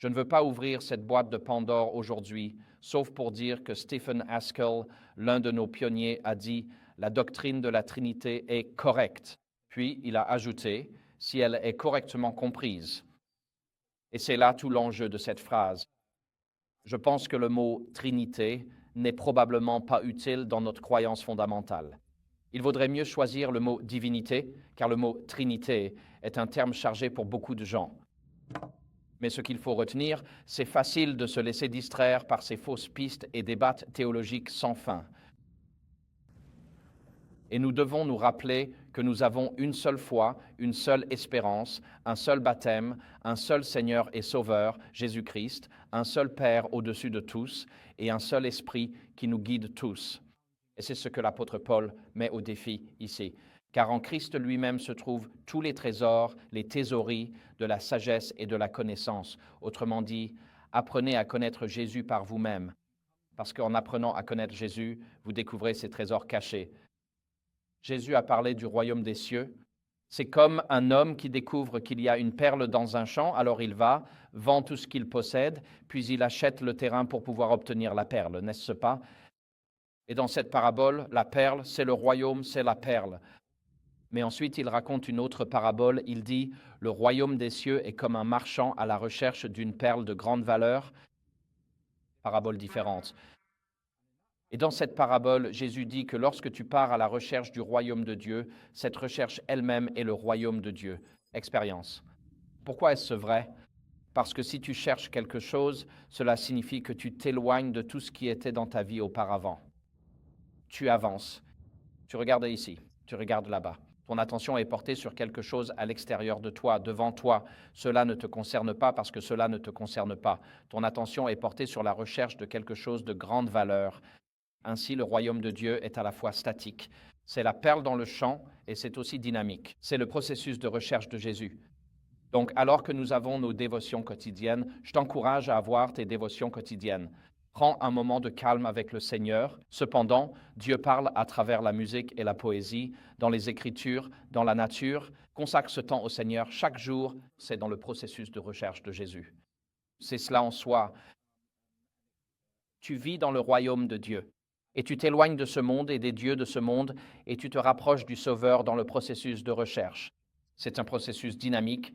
Speaker 1: Je ne veux pas ouvrir cette boîte de Pandore aujourd'hui, sauf pour dire que Stephen Haskell, l'un de nos pionniers, a dit « La doctrine de la Trinité est correcte ». Puis il a ajouté « si elle est correctement comprise ». Et c'est là tout l'enjeu de cette phrase. Je pense que le mot « Trinité » n'est probablement pas utile dans notre croyance fondamentale. Il vaudrait mieux choisir le mot « divinité », car le mot « Trinité » est un terme chargé pour beaucoup de gens. Mais ce qu'il faut retenir, c'est facile de se laisser distraire par ces fausses pistes et débats théologiques sans fin. Et nous devons nous rappeler que nous avons une seule foi, une seule espérance, un seul baptême, un seul Seigneur et Sauveur, Jésus-Christ, un seul Père au-dessus de tous et un seul Esprit qui nous guide tous. Et c'est ce que l'apôtre Paul met au défi ici. Car en Christ lui-même se trouvent tous les trésors, les thésauries de la sagesse et de la connaissance. Autrement dit, apprenez à connaître Jésus par vous-même, parce qu'en apprenant à connaître Jésus, vous découvrez ses trésors cachés. Jésus a parlé du royaume des cieux. C'est comme un homme qui découvre qu'il y a une perle dans un champ, alors il va, vend tout ce qu'il possède, puis il achète le terrain pour pouvoir obtenir la perle, n'est-ce pas? Et dans cette parabole, la perle, c'est le royaume, c'est la perle. Mais ensuite, il raconte une autre parabole. Il dit « Le royaume des cieux est comme un marchand à la recherche d'une perle de grande valeur. » Parabole différente. Et dans cette parabole, Jésus dit que lorsque tu pars à la recherche du royaume de Dieu, cette recherche elle-même est le royaume de Dieu. Expérience. Pourquoi est-ce vrai? Parce que si tu cherches quelque chose, cela signifie que tu t'éloignes de tout ce qui était dans ta vie auparavant. Tu avances. Tu regardes ici, tu regardes là-bas. Ton attention est portée sur quelque chose à l'extérieur de toi, devant toi. Cela ne te concerne pas parce que cela ne te concerne pas. Ton attention est portée sur la recherche de quelque chose de grande valeur. Ainsi, le royaume de Dieu est à la fois statique. C'est la perle dans le champ et c'est aussi dynamique. C'est le processus de recherche de Jésus. Donc, alors que nous avons nos dévotions quotidiennes, je t'encourage à avoir tes dévotions quotidiennes. Prends un moment de calme avec le Seigneur. Cependant, Dieu parle à travers la musique et la poésie, dans les Écritures, dans la nature. Consacre ce temps au Seigneur chaque jour. C'est dans le processus de recherche de Jésus. C'est cela en soi. Tu vis dans le royaume de Dieu et tu t'éloignes de ce monde et des dieux de ce monde et tu te rapproches du Sauveur dans le processus de recherche. C'est un processus dynamique.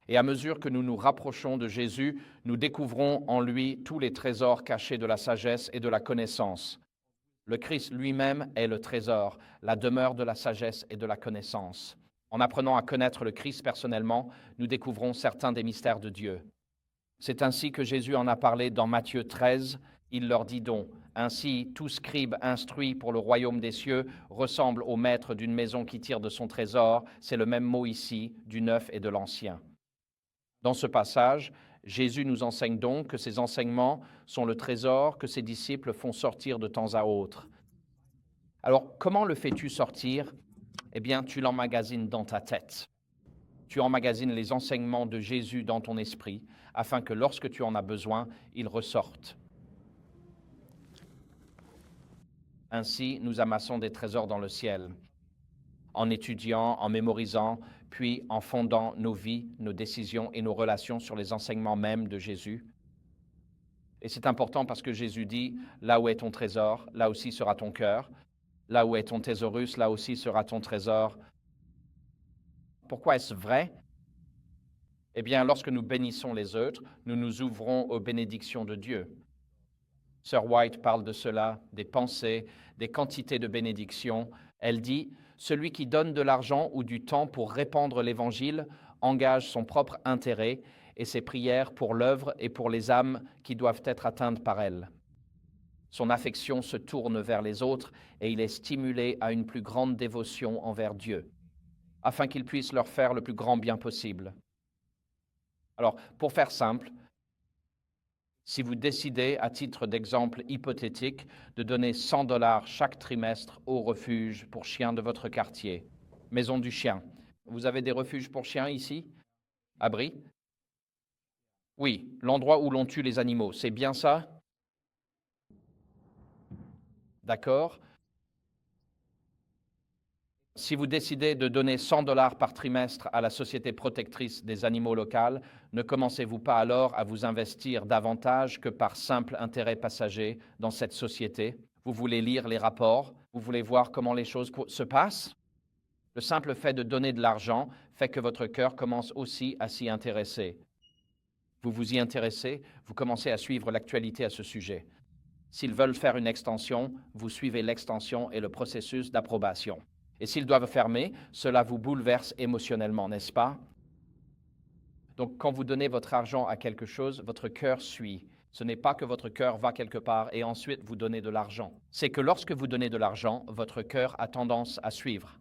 Speaker 1: Et à mesure que nous nous rapprochons de Jésus, nous découvrons en lui tous les trésors cachés de la sagesse et de la connaissance. Le Christ lui-même est le trésor, la demeure de la sagesse et de la connaissance. En apprenant à connaître le Christ personnellement, nous découvrons certains des mystères de Dieu. C'est ainsi que Jésus en a parlé dans Matthieu 13. Il leur dit donc, « Ainsi, tout scribe instruit pour le royaume des cieux ressemble au maître d'une maison qui tire de son trésor. » C'est le même mot ici, du neuf et de l'ancien. Dans ce passage, Jésus nous enseigne donc que ces enseignements sont le trésor que ses disciples font sortir de temps à autre. Alors, comment le fais-tu sortir? Eh bien, tu l'emmagasines dans ta tête. Tu emmagasines les enseignements de Jésus dans ton esprit, afin que lorsque tu en as besoin, ils ressortent. Ainsi, nous amassons des trésors dans le ciel, en étudiant, en mémorisant, puis en fondant nos vies, nos décisions et nos relations sur les enseignements mêmes de Jésus. Et c'est important parce que Jésus dit, là où est ton trésor, là aussi sera ton cœur. Là où est ton thésaurus, là aussi sera ton trésor. Pourquoi est-ce vrai? Eh bien, lorsque nous bénissons les autres, nous nous ouvrons aux bénédictions de Dieu. Sir White parle de cela, des pensées, des quantités de bénédictions. Elle dit, celui qui donne de l'argent ou du temps pour répandre l'Évangile engage son propre intérêt et ses prières pour l'œuvre et pour les âmes qui doivent être atteintes par elle. Son affection se tourne vers les autres et il est stimulé à une plus grande dévotion envers Dieu, afin qu'il puisse leur faire le plus grand bien possible. Alors, pour faire simple, si vous décidez, à titre d'exemple hypothétique, de donner 100 $ chaque trimestre au refuge pour chiens de votre quartier, Maison du Chien. Vous avez des refuges pour chiens ici? Abri? Oui, l'endroit où l'on tue les animaux, c'est bien ça? D'accord. Si vous décidez de donner 100 dollars par trimestre à la Société protectrice des animaux locales, ne commencez-vous pas alors à vous investir davantage que par simple intérêt passager dans cette société? Vous voulez lire les rapports? Vous voulez voir comment les choses se passent? Le simple fait de donner de l'argent fait que votre cœur commence aussi à s'y intéresser. Vous vous y intéressez, vous commencez à suivre l'actualité à ce sujet. S'ils veulent faire une extension, vous suivez l'extension et le processus d'approbation. Et s'ils doivent fermer, cela vous bouleverse émotionnellement, n'est-ce pas? Donc, quand vous donnez votre argent à quelque chose, votre cœur suit. Ce n'est pas que votre cœur va quelque part et ensuite vous donnez de l'argent. C'est que lorsque vous donnez de l'argent, votre cœur a tendance à suivre.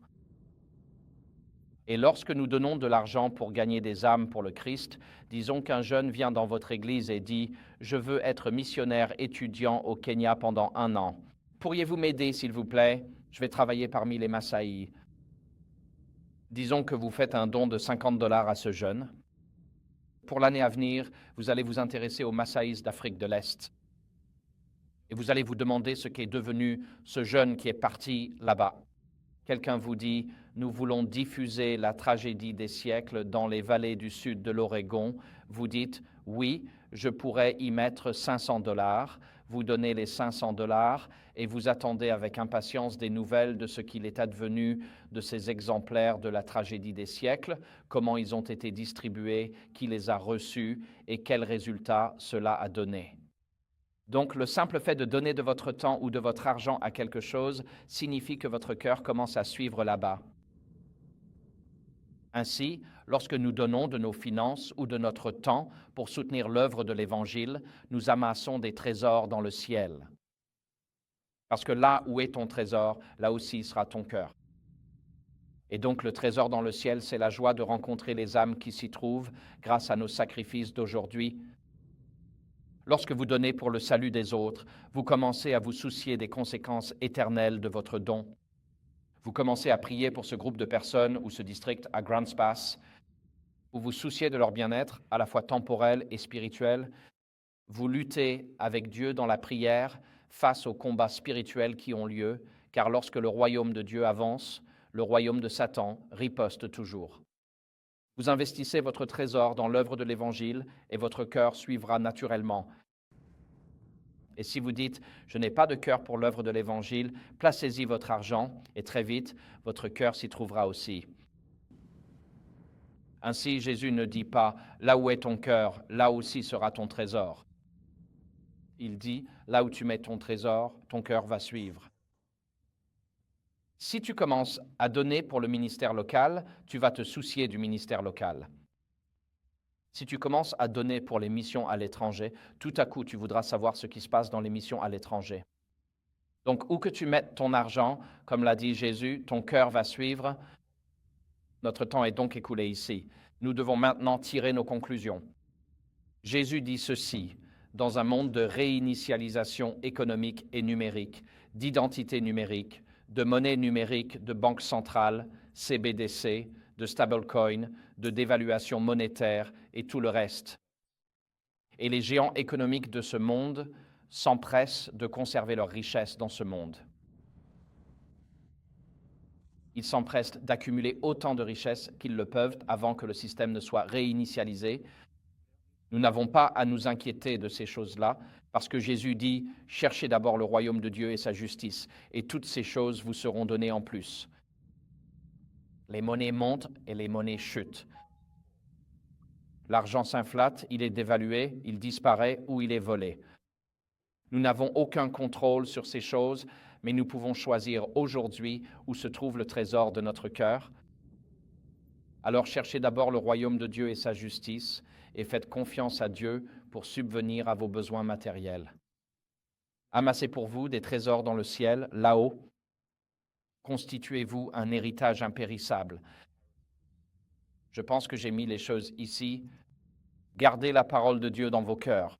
Speaker 1: Et lorsque nous donnons de l'argent pour gagner des âmes pour le Christ, disons qu'un jeune vient dans votre église et dit « Je veux être missionnaire étudiant au Kenya pendant 1 an. Pourriez-vous m'aider, s'il vous plaît? Je vais travailler parmi les Masaïs. » Disons que vous faites un don de 50 dollars à ce jeune. Pour l'année à venir, vous allez vous intéresser aux Masaïs d'Afrique de l'Est. Et vous allez vous demander ce qu'est devenu ce jeune qui est parti là-bas. Quelqu'un vous dit « Nous voulons diffuser la tragédie des siècles dans les vallées du sud de l'Oregon. » Vous dites « Oui, je pourrais y mettre 500 dollars. » Vous donnez les 500 dollars et vous attendez avec impatience des nouvelles de ce qu'il est advenu de ces exemplaires de la tragédie des siècles, comment ils ont été distribués, qui les a reçus et quels résultats cela a donné. Donc, le simple fait de donner de votre temps ou de votre argent à quelque chose signifie que votre cœur commence à suivre là-bas. Ainsi, lorsque nous donnons de nos finances ou de notre temps pour soutenir l'œuvre de l'Évangile, nous amassons des trésors dans le ciel. Parce que là où est ton trésor, là aussi sera ton cœur. Et donc le trésor dans le ciel, c'est la joie de rencontrer les âmes qui s'y trouvent grâce à nos sacrifices d'aujourd'hui. Lorsque vous donnez pour le salut des autres, vous commencez à vous soucier des conséquences éternelles de votre don. Vous commencez à prier pour ce groupe de personnes ou ce district à Grants Pass. Vous vous souciez de leur bien-être, à la fois temporel et spirituel. Vous luttez avec Dieu dans la prière face aux combats spirituels qui ont lieu, car lorsque le royaume de Dieu avance, le royaume de Satan riposte toujours. Vous investissez votre trésor dans l'œuvre de l'Évangile et votre cœur suivra naturellement. Et si vous dites « Je n'ai pas de cœur pour l'œuvre de l'Évangile », placez-y votre argent et très vite, votre cœur s'y trouvera aussi. Ainsi, Jésus ne dit pas « Là où est ton cœur, là aussi sera ton trésor ». Il dit « Là où tu mets ton trésor, ton cœur va suivre ». Si tu commences à donner pour le ministère local, tu vas te soucier du ministère local. Si tu commences à donner pour les missions à l'étranger, tout à coup, tu voudras savoir ce qui se passe dans les missions à l'étranger. Donc, où que tu mettes ton argent, comme l'a dit Jésus, ton cœur va suivre. Notre temps est donc écoulé ici. Nous devons maintenant tirer nos conclusions. Jésus dit ceci, dans un monde de réinitialisation économique et numérique, d'identité numérique, de monnaie numérique, de banque centrale, CBDC, de stablecoin, de dévaluation monétaire et tout le reste. Et les géants économiques de ce monde s'empressent de conserver leur richesse dans ce monde. Ils s'empressent d'accumuler autant de richesses qu'ils le peuvent avant que le système ne soit réinitialisé. Nous n'avons pas à nous inquiéter de ces choses-là, parce que Jésus dit « Cherchez d'abord le royaume de Dieu et sa justice, et toutes ces choses vous seront données en plus. » Les monnaies montent et les monnaies chutent. L'argent s'inflate, il est dévalué, il disparaît ou il est volé. Nous n'avons aucun contrôle sur ces choses, mais nous pouvons choisir aujourd'hui où se trouve le trésor de notre cœur. Alors cherchez d'abord le royaume de Dieu et sa justice, et faites confiance à Dieu pour subvenir à vos besoins matériels. Amassez pour vous des trésors dans le ciel, là-haut. Constituez-vous un héritage impérissable. Je pense que j'ai mis les choses ici. Gardez la parole de Dieu dans vos cœurs.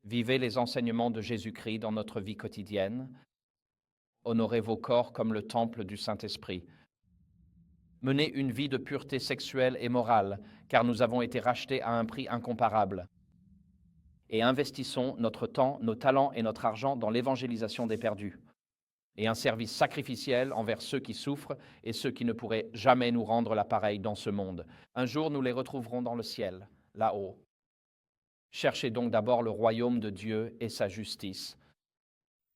Speaker 1: Vivez les enseignements de Jésus-Christ dans notre vie quotidienne. Honorez vos corps comme le temple du Saint-Esprit. Menez une vie de pureté sexuelle et morale, car nous avons été rachetés à un prix incomparable. Et investissons notre temps, nos talents et notre argent dans l'évangélisation des perdus. et un service sacrificiel envers ceux qui souffrent et ceux qui ne pourraient jamais nous rendre l'appareil dans ce monde. Un jour, nous les retrouverons dans le ciel, là-haut. Cherchez donc d'abord le royaume de Dieu et sa justice.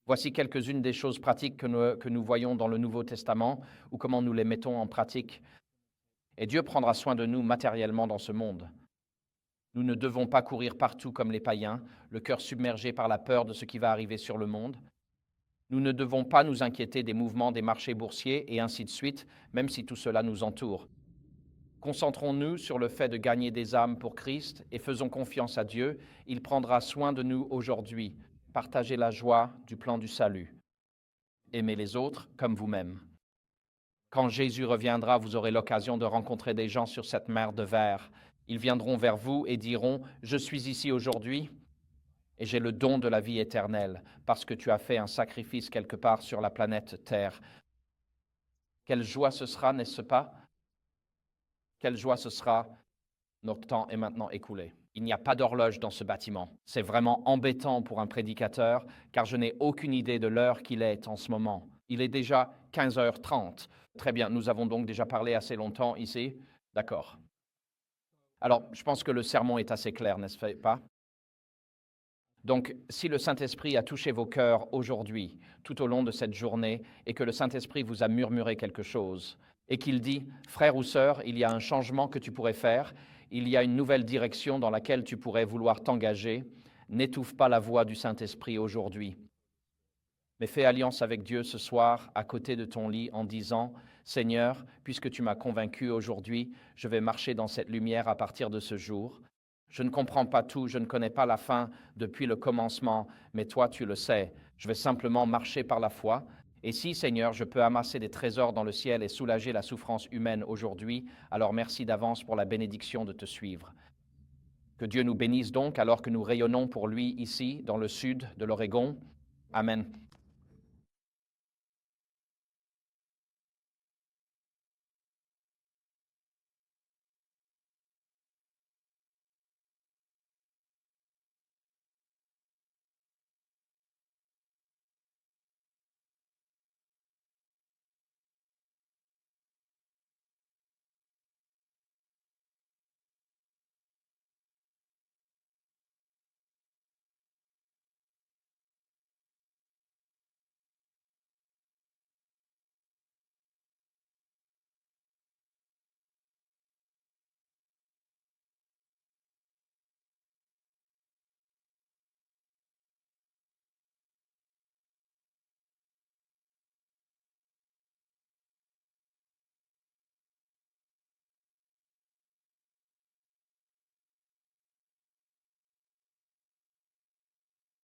Speaker 1: Voici quelques-unes des choses pratiques que nous voyons dans le Nouveau Testament ou comment nous les mettons en pratique. Et Dieu prendra soin de nous matériellement dans ce monde. Nous ne devons pas courir partout comme les païens, le cœur submergé par la peur de ce qui va arriver sur le monde. Nous ne devons pas nous inquiéter des mouvements des marchés boursiers et ainsi de suite, même si tout cela nous entoure. Concentrons-nous sur le fait de gagner des âmes pour Christ et faisons confiance à Dieu. Il prendra soin de nous aujourd'hui. Partagez la joie du plan du salut. Aimez les autres comme vous-même. Quand Jésus reviendra, vous aurez l'occasion de rencontrer des gens sur cette mer de verre. Ils viendront vers vous et diront « Je suis ici aujourd'hui et j'ai le don de la vie éternelle parce que tu as fait un sacrifice quelque part sur la planète Terre. » Quelle joie ce sera, n'est-ce pas? Quelle joie ce sera. Notre temps est maintenant écoulé. Il n'y a pas d'horloge dans ce bâtiment. C'est vraiment embêtant pour un prédicateur car je n'ai aucune idée de l'heure qu'il est en ce moment. Il est déjà 15h30. Très bien, nous avons donc déjà parlé assez longtemps ici. D'accord. Alors, je pense que le sermon est assez clair, n'est-ce pas? Donc, si le Saint-Esprit a touché vos cœurs aujourd'hui, tout au long de cette journée, et que le Saint-Esprit vous a murmuré quelque chose, et qu'il dit « Frère ou sœur, il y a un changement que tu pourrais faire, il y a une nouvelle direction dans laquelle tu pourrais vouloir t'engager, n'étouffe pas la voix du Saint-Esprit aujourd'hui. Mais fais alliance avec Dieu ce soir à côté de ton lit en disant « Seigneur, puisque tu m'as convaincu aujourd'hui, je vais marcher dans cette lumière à partir de ce jour. Je ne comprends pas tout, je ne connais pas la fin depuis le commencement, mais toi tu le sais. Je vais simplement marcher par la foi. Et si, Seigneur, je peux amasser des trésors dans le ciel et soulager la souffrance humaine aujourd'hui, alors merci d'avance pour la bénédiction de te suivre. » Que Dieu nous bénisse donc alors que nous rayonnons pour lui ici, dans le sud de l'Oregon. Amen.